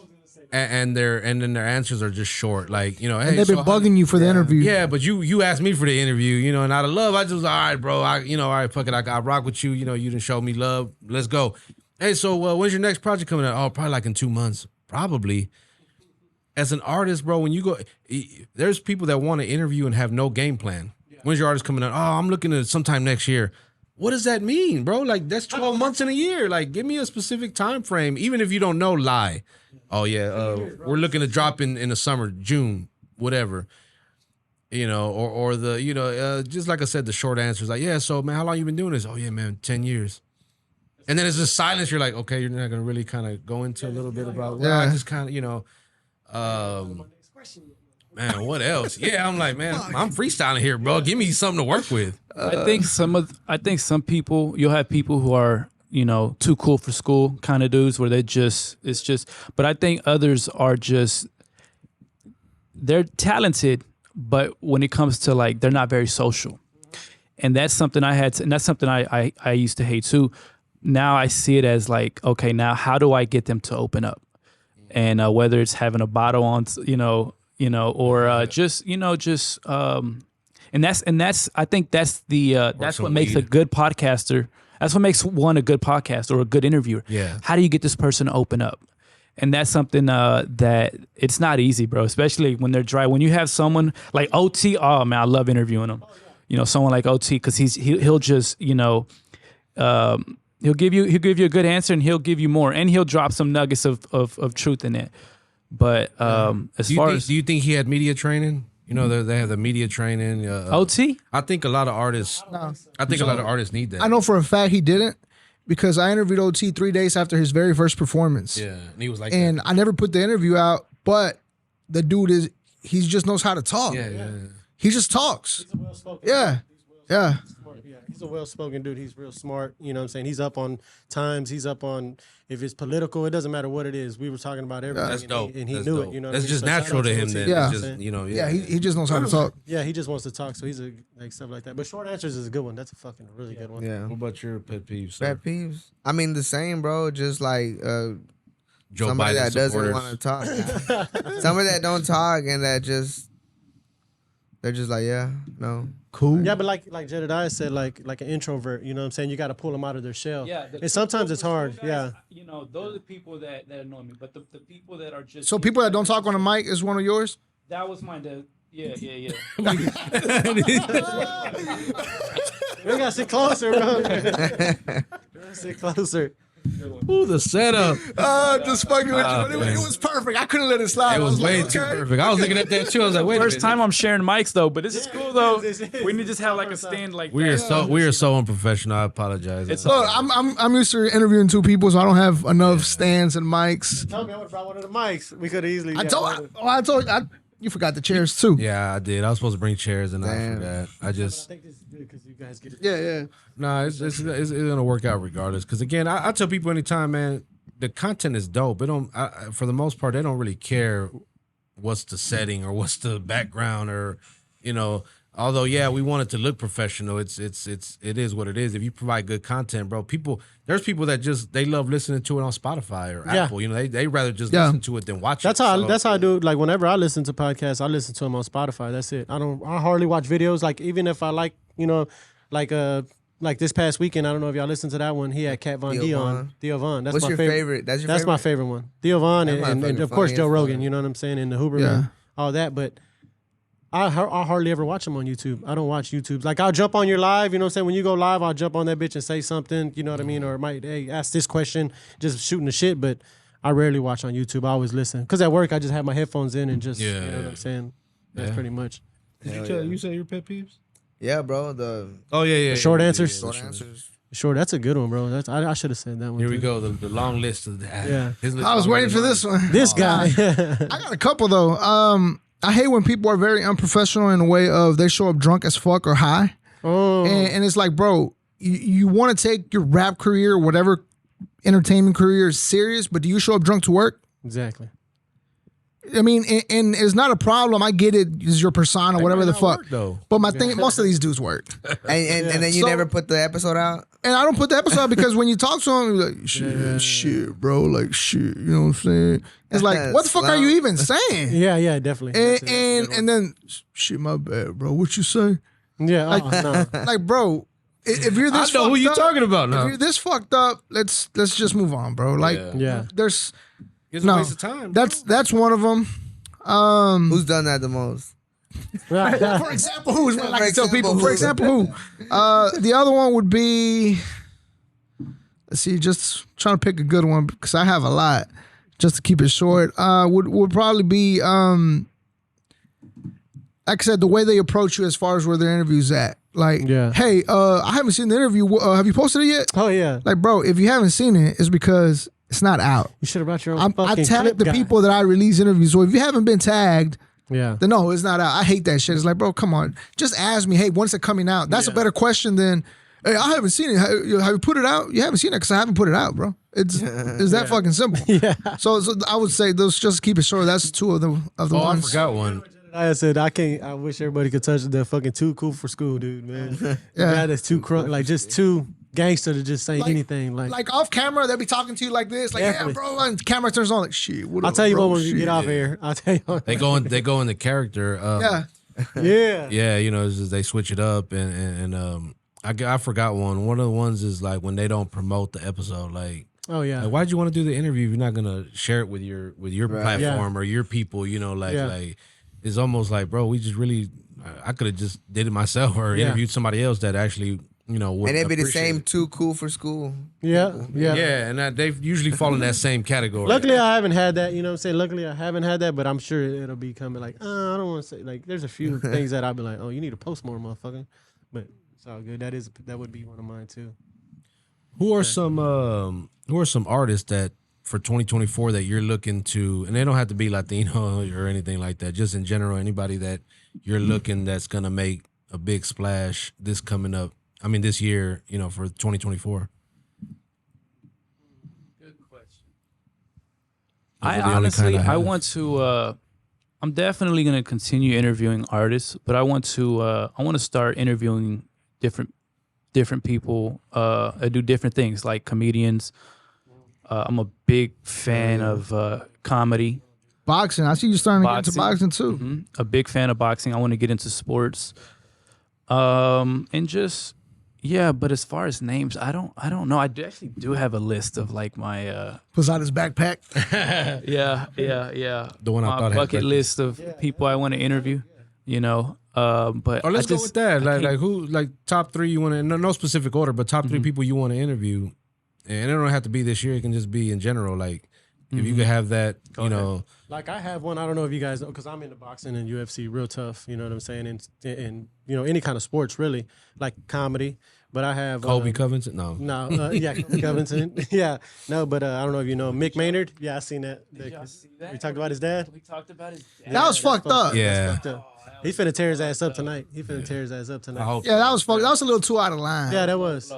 and then their answers are just short. Like, you know, hey,
They've been bugging you for the interview.
Yeah, but you asked me for the interview, you know, and out of love, I just all right, bro. All right, fuck it, I rock with you. You know, you didn't show me love. Let's go. Hey, so when's your next project coming out? Oh, probably like in 2 months, probably. As an artist, bro, when you go, there's people that want to interview and have no game plan. When's your artist coming out? Oh, I'm looking at sometime next year. What does that mean, bro? Like, that's 12 months in a year. Like, give me a specific time frame. Even if you don't know, lie. Oh, yeah, we're looking to drop in the summer, June, whatever. You know, or the, you know, just like I said, the short answer is like, yeah, so, man, how long you been doing this? Oh, yeah, man, 10 years. And then it's just silence. You're like, okay, you're not going to really kind of go into a little bit about, well, I just kind of, you know, man, what else? Yeah, I'm like, man, I'm freestyling here, bro. Give me something to work with.
I think some people, you'll have people who are, you know, too cool for school kind of dudes where but I think others are just, they're talented, but when it comes to, like, they're not very social. And that's something and that's something I used to hate too. Now I see it as like, okay, now how do I get them to open up? And whether it's having a bottle on, or just, and that's I think that's that's what makes a good podcaster. That's what makes one a good podcaster or a good interviewer.
Yeah.
How do you get this person to open up? And that's something that it's not easy, bro. Especially when they're dry. When you have someone like OT, oh man, I love interviewing him. You know, someone like OT, because he'll just, you know, he'll give you a good answer, and he'll give you more, and he'll drop some nuggets of truth in it. But do
you think he had media training? You know, they have the media training.
OT?
I think a lot of artists. No. I think a lot of artists need that.
I know for a fact he didn't, because I interviewed OT 3 days after his very first performance.
Yeah, and he was like,
and I never put the interview out, but the dude he just knows how to talk.
Yeah.
He just talks.
He's a well-spoken
Yeah. Yeah.
He's a well-spoken dude. He's real smart. You know what I'm saying? He's up on times. He's up on, if it's political, it doesn't matter what it is. We were talking about everything.
That's dope.
And he
That's
knew
dope.
it. You know,
that's
what I mean?
just
So shout
natural
out
to him.
OT,
Then
Yeah.
it's just, you know,
Yeah, he just knows how to talk.
Yeah, he just wants to talk. So he's like stuff like that. But short answers is a good one. That's a fucking really good one.
Yeah.
What about your pet peeves? Sir?
Pet peeves? I mean, the same, bro. Just like
Joe
somebody
Biden
that doesn't
supporters.
want to talk. Somebody that don't talk and that just, they're just like, yeah, no.
Cool.
Yeah, but like Jedediah said, like an introvert, you know what I'm saying? You got to pull them out of their shell.
Yeah,
and sometimes it's hard.
Guys,
Yeah.
You know, those are the people that annoy me. But the people that are just
So people that don't talk on the mic is one of yours?
That was mine. Yeah.
We gotta sit closer, bro. Gotta sit closer.
Ooh, the setup.
Just fucking with you.
man.
It was perfect. I couldn't let it slide.
It
I
was way
like,
too
okay.
perfect. I was looking at that too. I was like, wait a
First
minute.
time I'm sharing mics though, but this is cool though.
This is-
We need to just have like a stand like
We
that.
are so unprofessional. I apologize.
It's
Look, I'm used to interviewing two people, so I don't have enough stands and mics.
Tell me I would have brought one of the mics. We could have easily.
I told You forgot the chairs too.
Yeah, I did. I was supposed to bring chairs and I
Damn.
forgot. I
I
just
think this is good because you guys get it.
Yeah.
nah. It's gonna work out regardless. Because again, I tell people anytime, man, the content is dope. It don't for the most part they don't really care what's the setting or what's the background or you know. Although yeah, we want it to look professional. It is what it is. If you provide good content, bro, there's people that just they love listening to it on Spotify or
Yeah.
Apple. You know, they rather just
Yeah.
listen to it than watch
That's
it.
how
So-
that's how I do. Like whenever I listen to podcasts, I listen to them on Spotify. That's it. I hardly watch videos. Like even if I like like this past weekend, I don't know if y'all listened to that one. He had Kat Von
Theo
D
Von.
on. Theo Von. That's
What's
my
your favorite? That's your
That's
favorite?
my favorite one. Theo Von
That
and
motherfucker
of course
funny
Joe
as
Rogan.
fuck.
You know what I'm saying? And the Huberman,
Yeah.
all that. But I hardly ever watch them on YouTube. I don't watch YouTube. Like I'll jump on your live. You know what I'm saying? When you go live, I'll jump on that bitch and say something. You know what I mean? Or it might ask this question, just shooting the shit. But I rarely watch on YouTube. I always listen because at work I just have my headphones in and just you know what I'm saying. That's pretty much.
you say your pet peeves?
Yeah, bro. The
Oh yeah.
Short answers.
short answers.
Sure, that's a good one, bro. That's I should have said that one.
Here we
too.
go. The long list of
Yeah.
his list
I was
longer
waiting
than
for
mine.
this one.
This guy.
I got a couple though. I hate when people are very unprofessional in the way of they show up drunk as fuck or high,
Oh.
and it's like, bro, you want to take your rap career, or whatever entertainment career serious, but do you show up drunk to work?
Exactly.
I mean, and it's not a problem. I get it. Is your persona, whatever
might
the
not
fuck.
work, though.
But my thing, most of these dudes work,
And then you
So-
never put the episode out?
and I don't put the episode out because when you talk to them, you're like, shit, bro, like shit. You know what I'm saying? It's like, what the fuck are you even saying?
Yeah, definitely.
And
That's it.
and then shit, my bad, bro. What you say?
Yeah, no.
Like, bro, if you're
I
this,
know who
fucked
you
up,
talking about
If
now.
you're this fucked up, let's just move on, bro. Like,
Yeah.
there's
It's a
no.
waste of time. bro.
That's one of them.
Who's done that the most?
For example, who is what I like to tell
example,
people?
who?
For example, who? The other one would be. Let's see, just trying to pick a good one because I have a lot. Just to keep it short, would probably be like I said, the way they approach you as far as where their interview's at. Like,
Yeah.
hey, I haven't seen the interview. Have you posted it yet?
Oh yeah.
Like, bro, if you haven't seen it, it's because it's not out.
You should have brought your own
I
fucking
tag
clip
the
guy.
people that I release interviews. So if you haven't been tagged,
Yeah.
then no, it's not out. I hate that shit. It's like, bro, come on. Just ask me, hey, when's it coming out? That's a better question than, hey, I haven't seen it. Have you put it out? You haven't seen it because I haven't put it out, bro. It's that fucking simple.
Yeah.
So I would say those, just keep it short. That's two of the
Oh, I
ones.
forgot one.
I said I wish everybody could touch the fucking too cool for school, dude, man.
Yeah.
That's too crunk, like just too gangster to just say anything.
Like off camera, they'll be talking to you like this, like,
Definitely.
yeah, bro. And camera turns on, like, shit. What
I'll
up,
tell you
bro?
what when we
Shit.
get off air. I'll tell you what.
They go into character.
Yeah.
Yeah.
Yeah, you know, it's just they switch it up and I forgot one. One of the ones is like when they don't promote the episode. Like,
Oh yeah.
why'd you want to do the interview if you're not gonna share it with your platform or your people? You know, like it's almost like, bro, we just really I could have just did it myself or interviewed somebody else that actually would
And it'd be the
appreciate
same
it.
too cool for school.
Yeah.
Yeah, and they usually fall in that same category.
Luckily, I haven't had that. You know what I'm saying? Luckily, I haven't had that, but I'm sure it'll be coming. Like, I don't want to say. Like, there's a few things that I'll be like, oh, you need to post more, motherfucker. But it's all good. That would be one of mine too.
Who are some artists that for 2024 that you're looking to, and they don't have to be Latino or anything like that, just in general, anybody that you're looking that's gonna make a big splash this year, for 2024?
Good question.
Those
I
are the only
honestly,
kind I
I
have.
want to. I'm definitely going to continue interviewing artists, but I want to start interviewing different people. I do different things like comedians. I'm a big fan of comedy.
Boxing. I see you starting to get into
Boxing.
boxing too.
A big fan of boxing. I want to get into sports. And just but as far as names, I don't know. I actually do have a list of like my
Pulls out his backpack.
yeah.
The one I
my
thought had
bucket
that-
list of people I want to interview. But
Or let's
I
go
just-
with that.
I
Like
can't-
who, like top three you want to, no specific order, but top three people you want to interview. And it don't have to be this year. It can just be in general. Like if you could have that,
Like I have one. I don't know if you guys know because I'm into boxing and UFC real tough. You know what I'm saying? And any kind of sports really, like comedy. but I have
Kobe Covington. No.
No, yeah, Kobe Covington. Yeah, no, but I don't know if you know Mick Maynard. Yeah, I seen that.
Did y'all see that?
We talked about his dad.
We talked about his dad.
That was fucked up.
Yeah.
Fucked up. He's finna tear his ass up tonight. He finna tear his ass up tonight.
I hope.
Yeah, that was fucked. That was a little too out of line.
Yeah, that was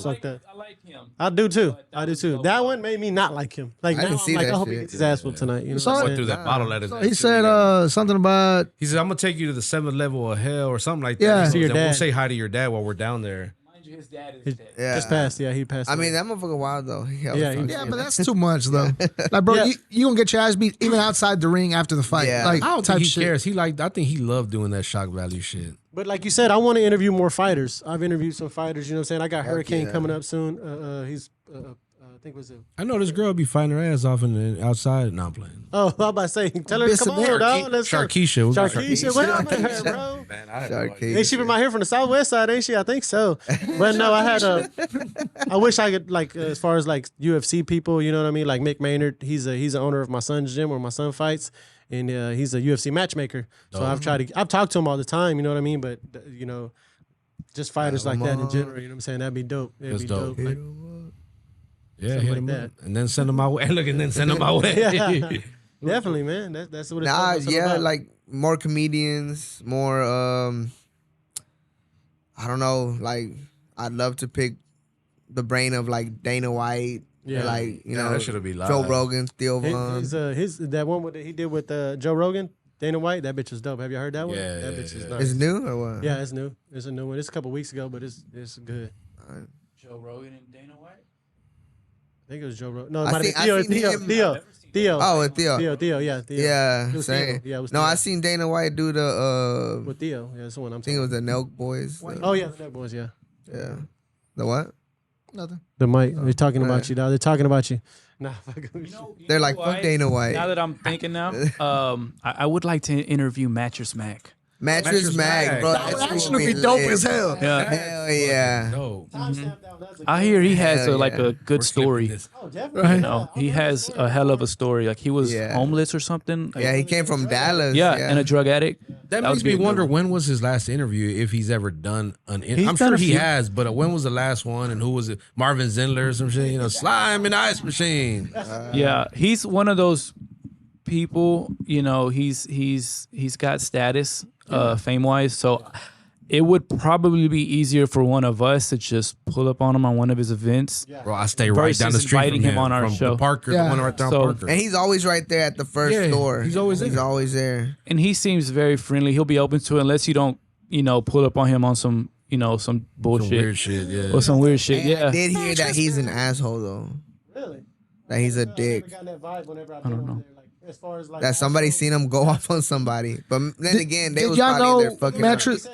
fucked up. I like him. I do too. That one made me not like him. Like
I
now
didn't
I'm
see
like,
that
I hope he
shit.
gets his ass whooped tonight. You know
So-
what I'm
Went through
saying?
that bottle at his.
He said something about
He said, "I'm gonna take you to the 7th level of hell or something like that."
Yeah.
He
See your
said, we'll
dad.
say hi to your dad while we're down there.
Mind you, his dad is dead.
Yeah.
Just passed. Yeah, he passed.
I
away.
mean, that motherfucker wild though.
Yeah,
yeah, but that's too much though. Like, bro,
Yeah.
you gonna get your ass beat even outside the ring after the fight.
Yeah.
Like,
I don't
type
think he
shit.
cares. I think he loved doing that shock value shit.
But like you said, I want to interview more fighters. I've interviewed some fighters. You know what I'm saying? I got Hurricane
yeah.
coming up soon. He's I think was it.
I know this girl be fighting her ass off in the outside. No, I'm playing.
Oh, I'm about to say, tell her to come on, dog. Let's go.
Sharkeisha. We got
Sharkeisha, what up with her, bro?
Man, I
Sharkeisha.
Ain't she from out here from the southwest side? Ain't she? I think so. But no, I had I wish I could like as far as like UFC people, you know what I mean? Like Mick Maynard, he's the owner of my son's gym where my son fights, and he's a UFC matchmaker. So I've talked to him all the time, you know what I mean? But you know, just fighters like that in general, you know what I'm saying? That'd be dope. It'd
That's
be
dope.
dope. Like,
Yeah,
Something
hit
like
him
that.
up. And then send him my way. Look, and then send him my way.
Yeah. Definitely, man. That's what it's
Nah,
all
yeah,
about.
like more comedians, more I don't know, like I'd love to pick the brain of like Dana White,
Yeah.
or like you
Yeah,
know
that should've been live.
Joe Rogan, Theo Von.
his that one with he did with Joe Rogan, Dana White. That bitch is dope. Have you heard that one?
Yeah,
that
yeah,
bitch is
yeah.
nice.
Is it new or what?
Yeah, it's new. It's a new one. It's a couple weeks ago, but it's good.
Joe Rogan and Dana White.
I think it was Joe Rogan. No, it
I
might
seen-
have been
I seen him-
Theo.
Oh, with Theo.
Theo, yeah. Theo.
Yeah,
It was
same.
Theo. Yeah, it was
No,
Theo.
I seen Dana White do the
With Theo. Yeah, that's the one I'm
I think it
talking
was the Nelk Boys.
Oh, yeah, the Neck Boys, yeah.
Yeah. The what?
Nothing.
The mic. They're talking about
right.
you, dog. They're talking about you. Nah,
They're like, fuck Dana White.
Now that I'm thinking now, I would like to interview Mattress Mac.
Mattress Mag, bro.
That would actually be dope as hell.
Yeah,
Hell yeah.
No.
I hear he has
Hell
like
yeah.
a good story.
Oh, definitely.
You know, he has a hell of a story. Like he was
Yeah.
homeless or something. Like,
Yeah, he came from Dallas.
yeah, and a drug addict.
That
would
makes
be
me
a good
wonder
one.
when was his last interview, if he's ever done an interview.
He's
I'm
done
sure
a
he
few.
has, but when was the last one and who was it? Marvin Zindler or some shit? You know, Slime in the Ice Machine.
Yeah, he's one of those people. You know, he's got status, fame wise. So it would probably be easier for one of us to just pull up on him on one of his events.
Bro, I stay right down the
Versus
street from
inviting him on our
from
show.
the Parker,
Yeah.
the one right there on
So-
Parker.
And he's always right there at the first
Yeah,
door.
he's always
He's
there.
always there.
And he seems very friendly. He'll be open to it unless you don't, pull up on him on some, some bullshit
Some weird shit, yeah.
or some weird shit.
And
Yeah.
I did hear that he's an asshole though.
Really?
That he's a dick.
I that vibe whenever I
don't know.
Like, as far as like
That somebody seen him go off on somebody. But then again, they
did
was
y'all
probably in
know
their fucking
Mattress-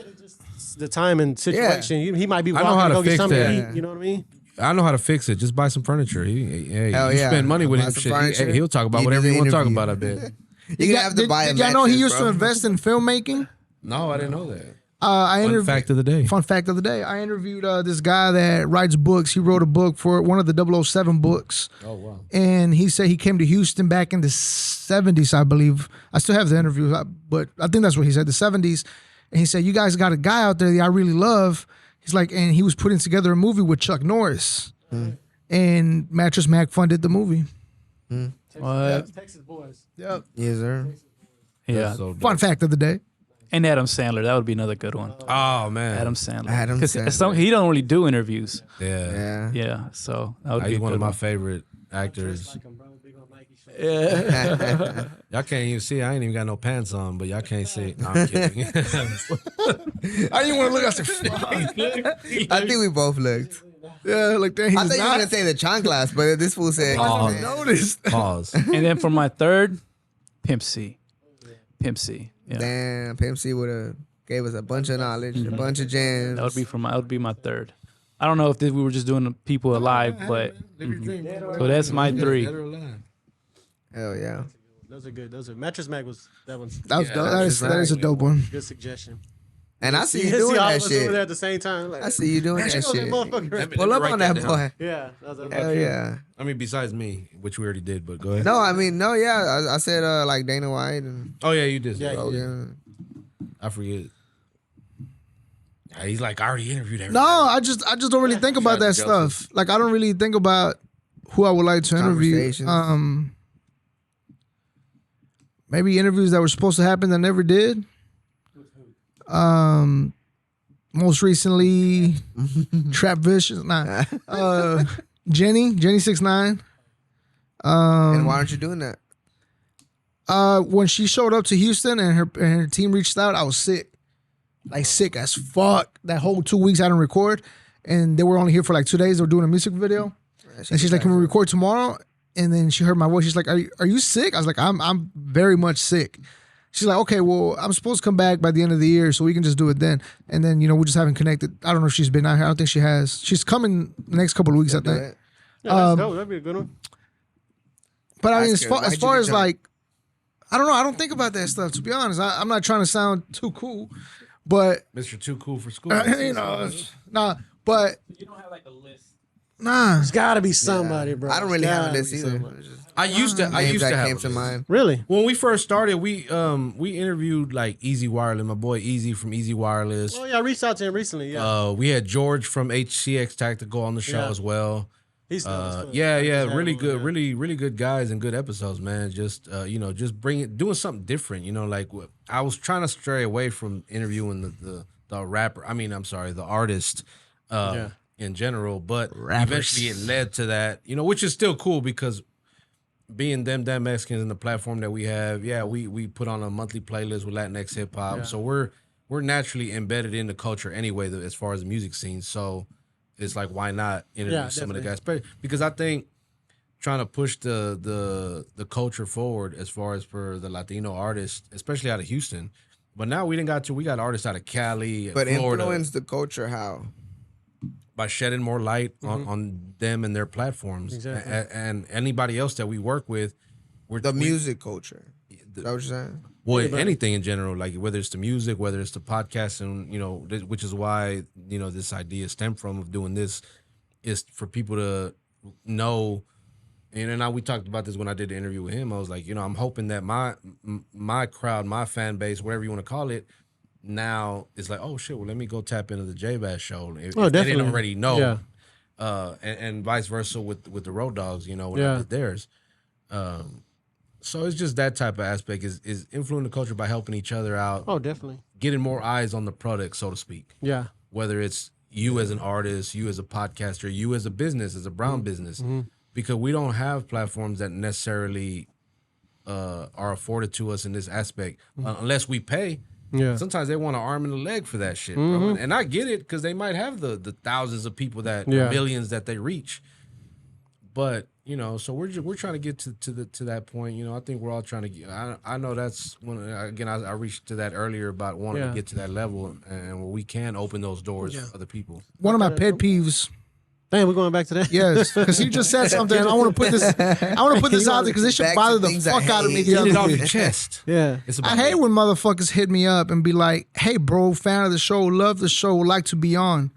the time and situation. He might be
I know
walking
how
to
to
go get
fix
something
that.
to eat. You know what I mean?
I know how to fix it. Just buy some furniture. Hey,
Hell
you
yeah.
spend money with
Buy
him.
some
Shit.
furniture.
He'll talk about
You
whatever
do
you
the
want to talk
interview.
about, I bet.
You're gonna have to buy a
Did y'all know he
mattress,
used
bro.
to invest in filmmaking?
No, I didn't know that.
I
Fun
interviewed.
fact of the day.
Fun fact of the day. I interviewed this guy that writes books. He wrote a book for one of the 007 books.
Oh, wow.
And he said he came to Houston back in the 70s, I believe. I still have the interview, but I think that's what he said, the 70s. And he said, you guys got a guy out there that I really love. He's like, and he was putting together a movie with Chuck Norris. And Mattress Mac funded the movie.
What?
Texas boys.
Yep.
Yes, sir.
Yeah.
So dope.
Fun fact of the day.
And Adam Sandler. That would be another good one.
Oh, man.
Adam Sandler.
Adam
Because
Sandler.
he don't really do interviews.
Yeah.
Yeah.
Yeah. So that would be
He's
a
one
good
of my
one.
favorite actors.
Like him, bro. Big on Nike shirt.
Y'all can't even see. I ain't even got no pants on, but y'all can't see. No, I'm kidding.
I didn't want to look at your
I think we both looked.
Yeah, like that. He
I
was
thought you were
not
gonna say the chanclas, but this fool said.
Oh.
noticed.
Pause.
And then for my third, Pimp C. Pimp C. Yeah.
Damn, Pimp C would have gave us a bunch of knowledge, a bunch of gems.
That would be my third. I don't know if we were just doing the people alive, but so that's my three.
Hell yeah.
Those are good. Those are Mattress Mac was that one's
That was dope. That is a dope one.
good suggestion.
And I see you
See
doing
all
that
of us over there
shit.
at the same time. Like,
I see you doing that
check on that
shit.
motherfucker.
Pull up
Write
on
that
that
down.
boy.
Yeah, that was
Hell yeah.
I mean, besides me, which we already did, but go ahead.
No, I mean, no, yeah. I said like Dana White and
Oh, yeah, you did.
Yeah,
Oh,
you
Rogan.
I forget. He's like, I already interviewed everybody.
No, I just don't really think about that stuff. Like I don't really think about who I would like to interview.
Conversations.
Maybe interviews that were supposed to happen that never did. Most recently, Trap Vicious. Jenny 6ix9ine.
And why aren't you doing that?
When she showed up to Houston and her team reached out, I was sick. Like sick as fuck. That whole 2 weeks I didn't record. And they were only here for like 2 days. They were doing a music video. And she's like, can we record tomorrow? And then she heard my voice. She's like, are you sick? I was like, I'm very much sick. She's like, okay, well, I'm supposed to come back by the end of the year, so we can just do it then. And then, we just haven't connected. I don't know if she's been out here. I don't think she has. She's coming the next couple of weeks, I think.
Yeah, that'd be a good one.
But I mean, as far as like, I don't know. I don't think about that stuff, to be honest. I'm not trying to sound too cool, but
Mr. Too Cool for School.
but
You don't have like a list.
nah.
There's got to be somebody, bro.
I don't really have a list
Gotta be
either.
somebody.
I used to
Names
have
that
a
came to
list.
mind.
Really?
When we first started, we interviewed like Easy Wireless, my boy Easy from Easy Wireless.
Oh yeah, I reached out to him recently. Yeah,
We had George from HCX Tactical on the show
Yeah.
as well.
he's
Yeah, really good, really good guys and good episodes, man. Just just doing something different. Like I was trying to stray away from interviewing the rapper. The artist. In general, but eventually it led to that. Which is still cool because being them Mexicans and the platform that we have, we put on a monthly playlist with Latinx hip hop, so we're naturally embedded in the culture anyway, as far as the music scene. So it's like, why not interview some of the guys? Because I think trying to push the culture forward as far as for the Latino artists, especially out of Houston. But now we got artists out of Cali,
But
Florida,
influence the culture how?
by shedding more light on them and their platforms.
Exactly.
And anybody else that we work with,
The music culture. Is that what you're saying?
Well, anything in general, like whether it's the music, whether it's the podcasting, which is why, this idea stemmed from of doing this, is for people to know. And now we talked about this when I did the interview with him. I was like, I'm hoping that my crowd, my fan base, whatever you want to call it, now it's like, oh shit, well, let me go tap into the J-Bass show. If they didn't already know.
Yeah.
And vice versa with the Road Dogs, when I did theirs. So it's just that type of aspect is influencing the culture by helping each other out.
Oh, definitely.
Getting more eyes on the product, so to speak.
Yeah.
Whether it's you as an artist, you as a podcaster, you as a business, as a brown business. Because we don't have platforms that necessarily are afforded to us in this aspect unless we pay.
Yeah.
Sometimes they want an arm and a leg for that shit, bro. And I get it because they might have the thousands of people millions that they reach. But so we're trying to get to that point. I think we're all trying to get. I know that's when I reached to that earlier about wanting to get to that level and where we can open those doors for other people.
One of my pet peeves.
Damn, we're going back to that.
Yes, because he just said something. I want to put this. out there because it should bother the fuck out of me.
Get it off your chest.
Yeah.
I hate when motherfuckers hit me up and be like, "Hey, bro, fan of the show, love the show, would like to be on."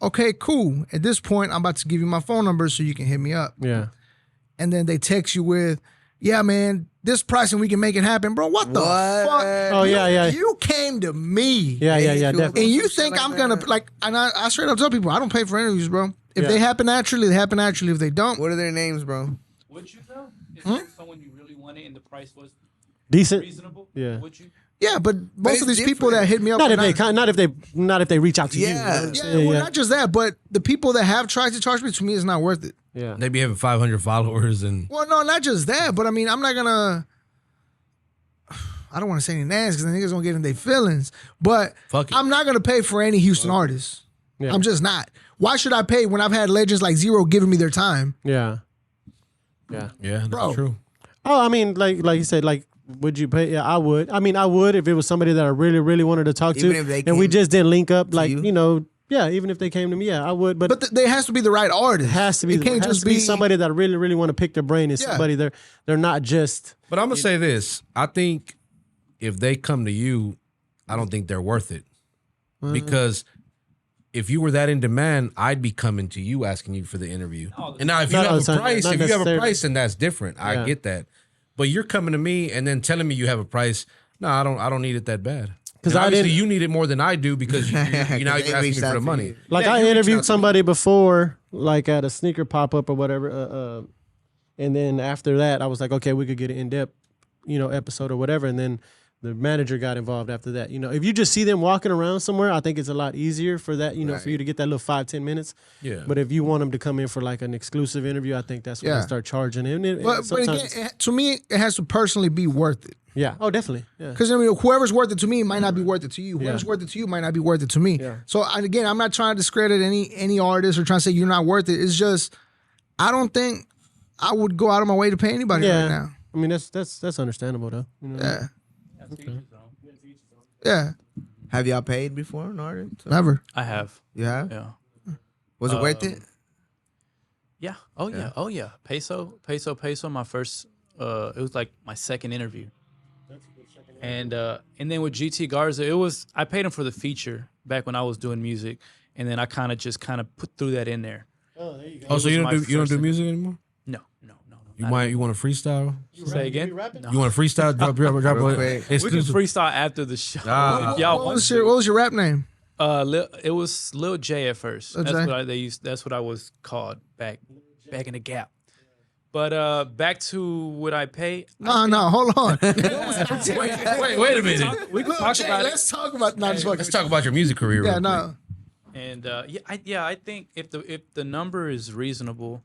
Okay, cool. At this point, I'm about to give you my phone number so you can hit me up.
Yeah.
And then they text you with, "Yeah, man, this price and we can make it happen, bro." What the fuck?
Oh, yeah.
You came to me.
Yeah, definitely.
And you think I'm gonna like? And I straight up tell people I don't pay for interviews, bro. If they happen naturally, they happen naturally. If they don't,
What are their names, bro?
Would you though? Is there someone you really wanted and the price was
Decent.
reasonable?
Yeah.
Would you?
yeah. But most
it's
of these people
different.
that hit me up,
Not
are
if they reach out to
Yeah.
you.
yeah, well, not just that, but the people that have tried to charge me, to me, is not worth it.
Yeah.
They be having 500 followers and
Well, no, not just that, but I mean, I'm not gonna. I don't want to say any names because the niggas gonna get in their feelings. But
Fuck it.
I'm not gonna pay for any Houston artists.
Yeah.
I'm just not. Why should I pay when I've had legends like Zero giving me their time?
Yeah. Yeah.
that's
Bro.
true.
Oh, I mean, like you said, like, would you pay? Yeah, I would. I mean, I would if it was somebody that I really, really wanted to talk
Even
to,
if they
and we
came
just didn't link up. Like,
you?
even if they came to me, yeah, I would. But,
But there has to be the right artist.
it has to be.
It can't just be
somebody that really, really want to pick their brain. And
Yeah.
somebody they're not just.
But I'm gonna say this. I think if they come to you, I don't think they're worth it. Because if you were that in demand, I'd be coming to you asking you for the interview. And now if you
Not all
have
the
a
time.
price,
Not
if you have a
necessarily.
price, then that's different. I
Yeah.
get that. But you're coming to me and then telling me you have a price. No, I don't need it that bad.
Because
obviously you need it more than I do because you're now you're asking me for the money.
Like I interviewed somebody before, like at a sneaker pop up or whatever, and then after that, I was like, okay, we could get an in depth, episode or whatever, and then the manager got involved after that. If you just see them walking around somewhere, I think it's a lot easier for that, for you to get that little 5-10 minutes.
Yeah.
But if you want them to come in for like an exclusive interview, I think that's when I start charging.
But again, to me, it has to personally be worth it.
Yeah. Oh, definitely. Yeah.
Because whoever's worth it to me might not be worth it to you. Whoever's worth it to you might not be worth it to me.
Yeah.
So again, I'm not trying to discredit any artist or trying to say you're not worth it. It's just I don't think I would go out of my way to pay anybody right now.
I mean, that's understandable though.
Yeah. Yeah.
Have y'all paid before an artist?
Never.
I have.
You have?
Yeah.
Was it worth it?
Yeah. Oh yeah. Oh yeah. Peso. My first. It was like my second interview. And then with GT Garza, I paid him for the feature back when I was doing music, and then I kind of threw that in there.
Oh, there you go.
Oh, so you don't do music anymore?
No.
You want to freestyle?
Say again?
No. You want to freestyle? Drop
quick.
We can freestyle after the show.
What was your rap name?
It was Lil J at first.
Lil
That's
J?
That's what I was called back in the Gap. But back to what I pay.
No, hold on.
wait a minute.
We can talk about it.
Let's talk about.
Let's talk about your music career.
Yeah,
real
no.
And I think if the number is reasonable,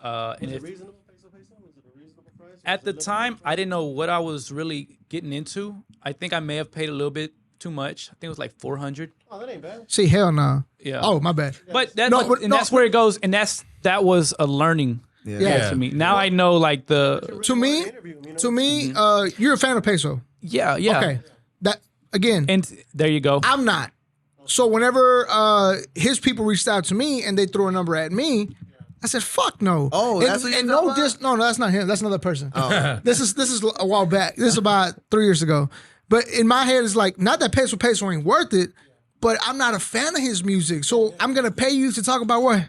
and if
Reasonable peso? Is it a reasonable price?
at the time I didn't know what I was really getting into. I think I may have paid a little bit too much. I think it was like $400.
Oh, that ain't bad.
See, hell no.
Yeah.
Oh, my bad.
But that's where it goes, and that was a learning.
Yeah.
To me. Now I know like
To me, you're a fan of peso.
yeah.
Okay. That again.
And there you go.
I'm not. So whenever his people reached out to me and they threw a number at me, I said, "Fuck no."
Oh, that's what you're talking about?
No, that's not him. That's another person. Oh. This is a while back. This is about 3 years ago. But in my head, it's like not that peso ain't worth it, but I'm not a fan of his music. So I'm gonna pay you to talk about what.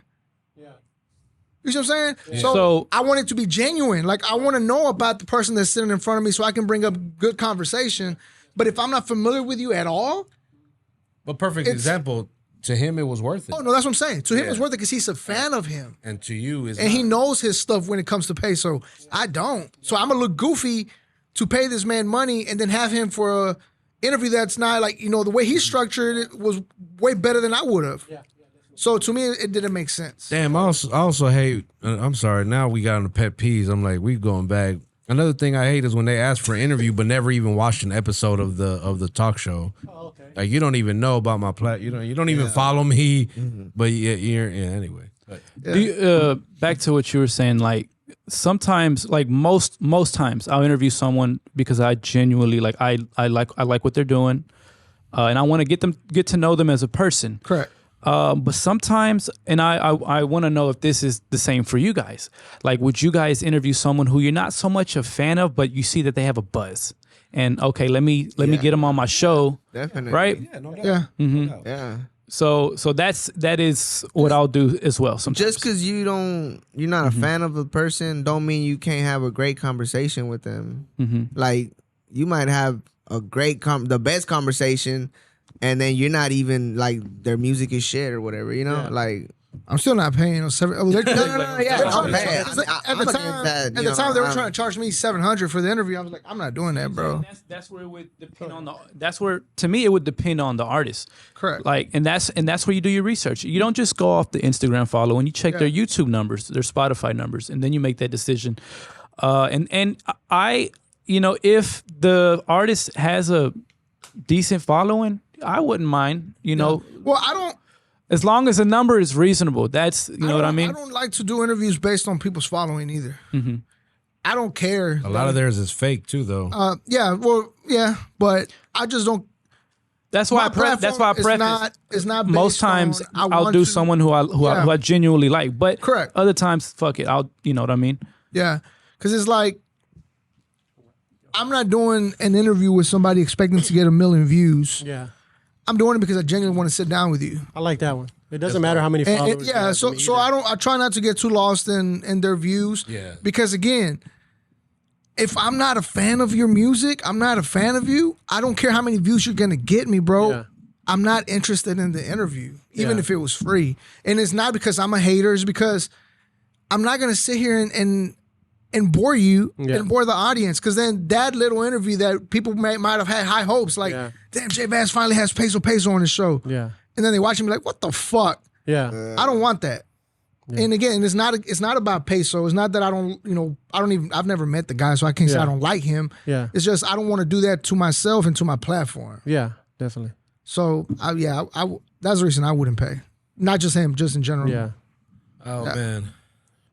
You see what I'm saying?
Yeah.
So I want it to be genuine. Like I want to know about the person that's sitting in front of me so I can bring up good conversation. But if I'm not familiar with you at all.
But perfect example, to him it was worth it.
Oh, no, that's what I'm saying. To him it's worth it because he's a fan of him.
And to you is
and he knows his stuff when it comes to peso. I don't. So I'm going to look goofy to pay this man money and then have him for a interview that's not like, the way he structured it was way better than I would have. Yeah. So to me, it didn't make sense.
Damn, I also hate, I'm sorry, now we got on the pet peeves. I'm like, we going back. Another thing I hate is when they ask for an interview but never even watched an episode of the talk show. Oh, okay. Like you don't even know about my you don't even follow me. Mm-hmm. But you're anyway.
Do you, back to what you were saying, like sometimes, like most times, I'll interview someone because I genuinely I like what they're doing, and I want to get to know them as a person.
Correct.
But sometimes, and I want to know if this is the same for you guys. Like, would you guys interview someone who you're not so much a fan of, but you see that they have a buzz? And okay, let me get them on my show.
Definitely.
Right?
Yeah, no doubt.
Yeah.
No doubt.
Yeah.
So that is what I'll do as well. Sometimes.
Just because you're not a fan of a person, don't mean you can't have a great conversation with them. Mm-hmm. Like you might have a great the best conversation. And then you're not even like their music is shit or whatever, like
I'm still not paying.
No, yeah,
At the time, they were trying to charge me $700 for the interview. I was like, I'm not doing that, bro.
That's where it would depend on that's where to me it would depend on the artist.
Correct.
Like, and that's where you do your research. You don't just go off the Instagram follow and you check their YouTube numbers, their Spotify numbers, and then you make that decision. And I, if the artist has a decent following, I wouldn't mind, Well,
I don't.
As long as the number is reasonable, that's know what I mean.
I don't like to do interviews based on people's following either. Mm-hmm. I don't care.
A lot of theirs is fake too, though.
But I just don't.
That's why I preface.
It's not.
Most times I'll do someone who I genuinely like, but
correct.
Other times, fuck it. You know what I mean?
Yeah, because it's like I'm not doing an interview with somebody expecting to get 1 million views.
Yeah.
I'm doing it because I genuinely want to sit down with you.
I like that one. It doesn't matter how many followers.
So I try not to get too lost in their views.
Yeah.
Because again, if I'm not a fan of your music, I'm not a fan of you. I don't care how many views you're gonna get me, bro.
Yeah.
I'm not interested in the interview, even
Yeah.
if it was free. And it's not because I'm a hater, it's because I'm not gonna sit here and bore you and bore the audience. Cause then that little interview that people might have had high hopes, like, damn, J Bass finally has Peso on his show.
Yeah.
And then they watch him be like, what the fuck?
Yeah.
I don't want that. And again, it's not about Peso. It's not that I don't, I've never met the guy, so I can't say I don't like him.
Yeah.
It's just I don't want to do that to myself and to my platform.
Yeah. Definitely.
So that's the reason I wouldn't pay. Not just him, just in general.
Yeah.
Oh man,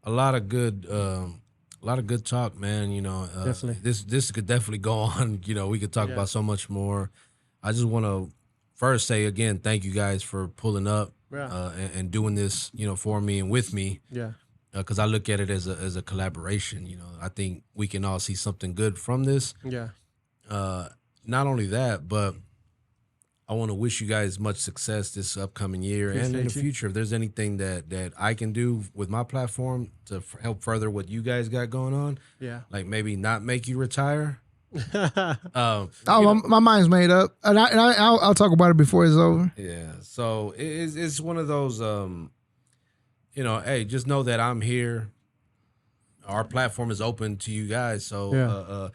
a lot of good talk, man.
Definitely.
This could definitely go on. We could talk about so much more. I just want to first say again, thank you guys for pulling up and doing this, for me and with me.
Yeah.
Because I look at it as a collaboration. I think we can all see something good from this.
Yeah.
Not only that, but I want to wish you guys much success this upcoming year and in the future. If there's anything that I can do with my platform to help further what you guys got going on, like maybe not make you retire.
My mind's made up, and I'll talk about it before it's over.
Yeah, so it's one of those, hey, just know that I'm here. Our platform is open to you guys, so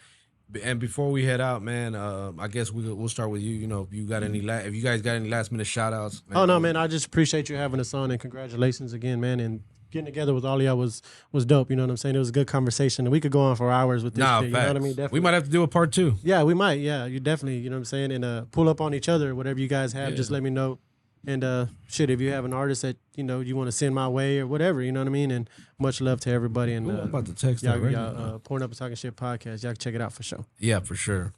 and before we head out, man, I guess we'll start with you. If you got any if you guys got any last minute shout outs.
Oh no, man, I just appreciate you having us on, and congratulations again, man. And getting together with all of y'all was dope. You know what I'm saying? It was a good conversation, and we could go on for hours with this shit. You know what I mean? Definitely.
We might have to do a part 2.
Yeah, we might. Yeah, you definitely. You know what I'm saying? And pull up on each other. Whatever you guys have, just let me know. And shit, if you have an artist that you want to send my way or whatever, you know what I mean. And much love to everybody. And
I'm about to text
y'all,
that right
y'all Pouring Up and Talking Shit podcast. Y'all can check it out for sure.
Yeah, for sure.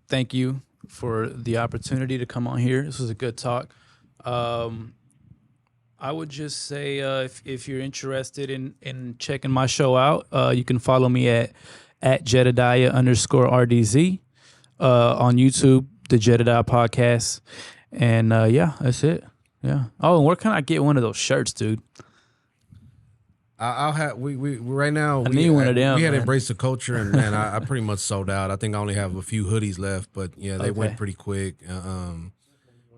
Thank you for the opportunity to come on here. This was a good talk. I would just say if you're interested in checking my show out, you can follow me at Jedediah_RDZ on YouTube, the Jedediah Podcast. And that's it. Yeah. Oh, and where can I get one of those shirts, dude?
I'll have we right now.
I need one of them.
We had
man.
Embrace the Culture, and man, I pretty much sold out. I think I only have a few hoodies left, but they went pretty quick.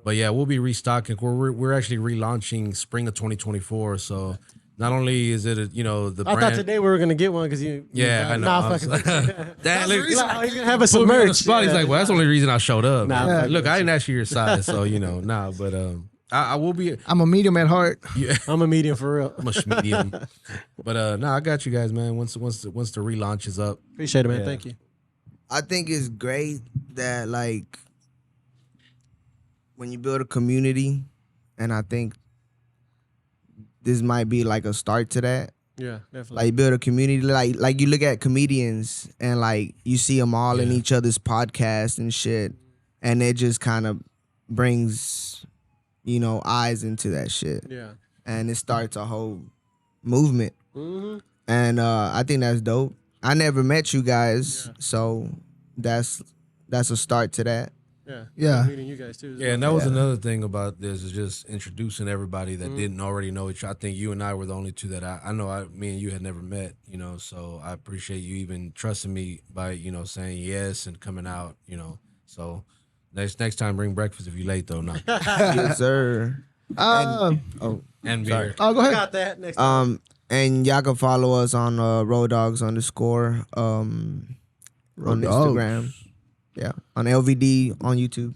But yeah, we'll be restocking. We're actually relaunching spring of 2024. So not only is it the brand.
I thought today we were gonna get one because you.
I know.
Nah, fucking.
That look,
He's gonna have us some
put me on the
merch.
spot. He's like, well, that's the only reason I showed up.
Nah,
look, I didn't ask you your size, so but I will be.
I'm a medium at heart.
Yeah,
I'm a medium for real.
I'm a medium. But I got you guys, man. Once the relaunch is up,
Appreciate it, man. Thank you.
I think it's great that when you build a community, and I think this might be like a start to that.
Yeah, definitely.
Like build a community, like you look at comedians and you see them all in each other's podcast and shit, and it just kind of brings eyes into that shit.
Yeah.
And it starts a whole movement.
Mm-hmm.
And I think that's dope. I never met you guys, so that's a start to that.
Yeah. Meeting you guys too.
Yeah, and that was another thing about this is just introducing everybody that didn't already know each other. I think you and I were the only two that I know. Me and you had never met, So I appreciate you even trusting me by saying yes and coming out, So next time bring breakfast if you're late though. Not
Yes, sir.
and beer.
Oh, go ahead.
Got that next time.
And y'all can follow us on roaddogs_ on Instagram. Yeah, on LVD on YouTube.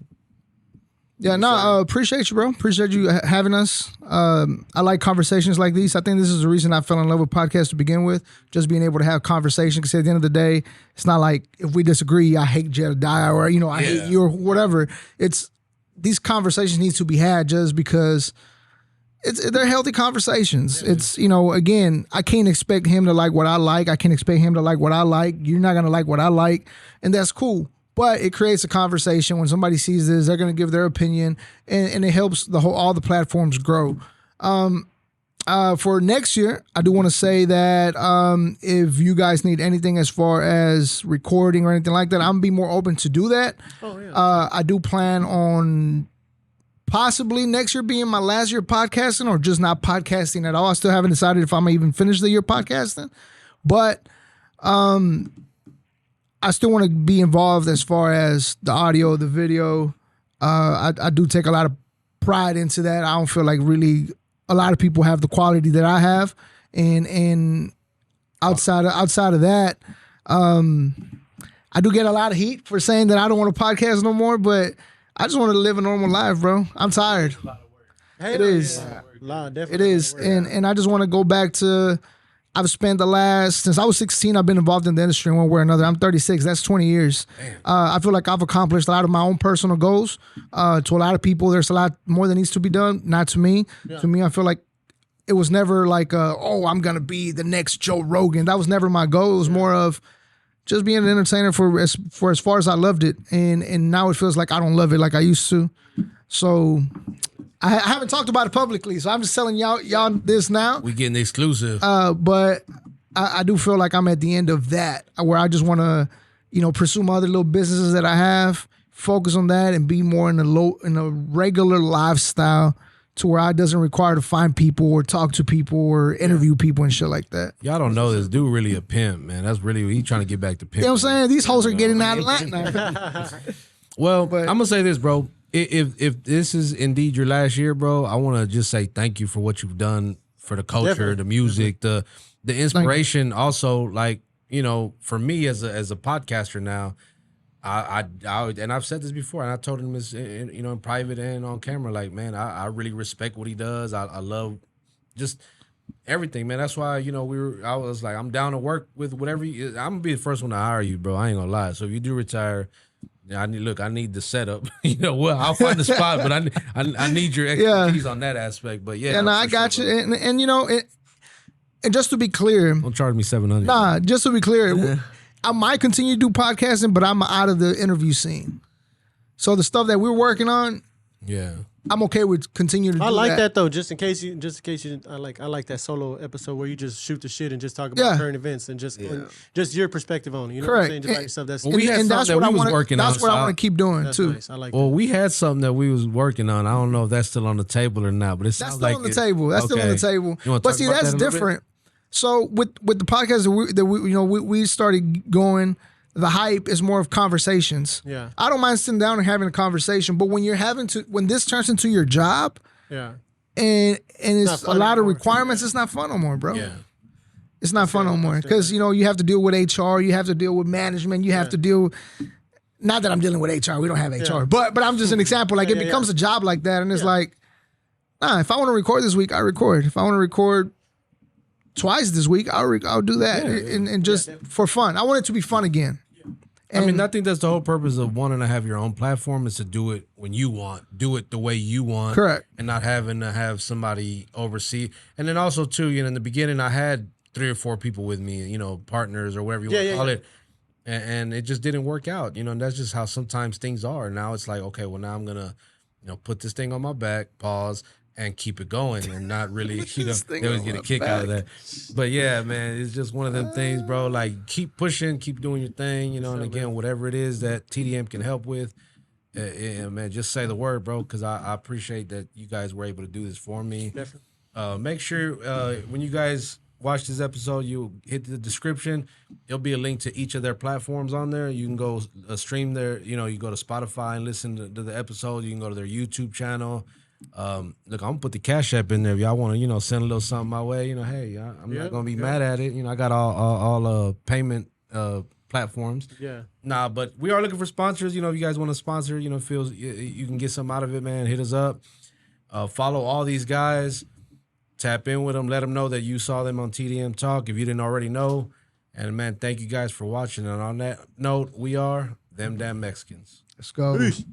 Yeah, no, appreciate you, bro. Appreciate you having us. I like conversations like these. I think this is the reason I fell in love with podcasts to begin with. Just being able to have conversations. Because at the end of the day, it's not like if we disagree, I hate Jedediah or I hate you or whatever. It's these conversations need to be had just because they're healthy conversations. Yeah. It's again, I can't expect him to like what I like. I can't expect him to like what I like. You're not gonna like what I like, and that's cool. But it creates a conversation. When somebody sees this, they're going to give their opinion, and it helps all the platforms grow. For next year, I do want to say that if you guys need anything as far as recording or anything like that, I'm going to be more open to do that.
Oh, yeah.
I do plan on possibly next year being my last year podcasting or just not podcasting at all. I still haven't decided if I'm going to even finish the year podcasting. But I still want to be involved as far as the audio, the video. I do take a lot of pride into that. I don't feel like really a lot of people have the quality that I have, and outside of that, I do get a lot of heat for saying that I don't want to podcast no more, but I just want to live a normal life, bro. I'm tired. It is. It is. And I just want to go back to, I've spent since I was 16, I've been involved in the industry in one way or another. I'm 36. That's 20 years. I feel like I've accomplished a lot of my own personal goals. To a lot of people, there's a lot more that needs to be done. Not to me. Yeah. To me, I feel like it was never like, I'm going to be the next Joe Rogan. That was never my goal. It was more of just being an entertainer for as far as I loved it. And now it feels like I don't love it like I used to. So I haven't talked about it publicly, so I'm just telling y'all this now.
We getting exclusive.
But I do feel like I'm at the end of that, where I just want to, pursue my other little businesses that I have, focus on that, and be more in a regular lifestyle, to where I doesn't require to find people or talk to people or interview people and shit like that.
Y'all don't know this dude really a pimp, man. That's really he trying to get back to pimp.
You know what I'm saying? These hoes are getting out of line now.
Well, but I'm gonna say this, bro. If this is indeed your last year, bro, I want to just say thank you for what you've done for the culture, the music, the inspiration. Also, like, for me as a podcaster now, I and I've said this before, and I told him this, in private and on camera. Like, man, I really respect what he does. I love just everything, man. That's why I was like, I'm down to work with whatever. I'm gonna be the first one to hire you, bro. I ain't gonna lie. So if you do retire, I need the setup. Well, I'll find the spot, but I need your expertise on that aspect. But yeah,
and I got sure, you. And just to be clear,
don't charge me $700.
Nah, just to be clear, I might continue to do podcasting, but I'm out of the interview scene. So the stuff that we're working on, I'm okay with continuing to do that.
I like that though, just in case you I like that solo episode where you just shoot the shit and just talk about current events and just your perspective on it. You know what I'm saying? Just about yourself. That's
that's what I want to keep doing too.
Nice. I like
that. Well, we had something that we was working on. I don't know if that's still on the table or not, but it sounds like
that's still on the table. But see, that's different. So with the podcast that we started going, the hype is more of conversations.
Yeah.
I don't mind sitting down and having a conversation, but when this turns into your job, and it's a lot of requirements, it's not fun no more, bro.
Yeah.
It's not fun no more because you have to deal with HR, you have to deal with management, you have to deal. Not that I'm dealing with HR, we don't have HR, but I'm just an example. Like it becomes a job like that, and it's like, if I want to record this week, I record. If I want to record twice this week, I'll do that, and just for fun. I want it to be fun again. And
I think that's the whole purpose of wanting to have your own platform, is to do it when you want, do it the way you want,
correct,
and not having to have somebody oversee. And then also too, in the beginning, I had 3 or 4 people with me, partners or whatever you want to call it, and it just didn't work out, and that's just how sometimes things are. Now it's like, okay, well now I'm gonna, put this thing on my back, pause, and keep it going, and not really, they always get a kick out of that. But yeah, man, it's just one of them things, bro. Like, keep pushing, keep doing your thing, and again, whatever it is that TDM can help with, man, just say the word, bro, because I appreciate that you guys were able to do this for me.
Definitely.
Make sure when you guys watch this episode, you hit the description. There'll be a link to each of their platforms on there. You can go stream their, you go to Spotify and listen to the episode. You can go to their YouTube channel. Look, I'm gonna put the Cash App in there. If y'all want to, send a little something my way, hey, I'm not gonna be mad at it. I got all payment platforms.
Yeah.
Nah, but we are looking for sponsors. If you guys want to sponsor, feels you can get something out of it, man. Hit us up. Follow all these guys. Tap in with them. Let them know that you saw them on TDM Talk if you didn't already know. And man, thank you guys for watching. And on that note, we are Them Damn Mexicans.
Let's go.
Peace.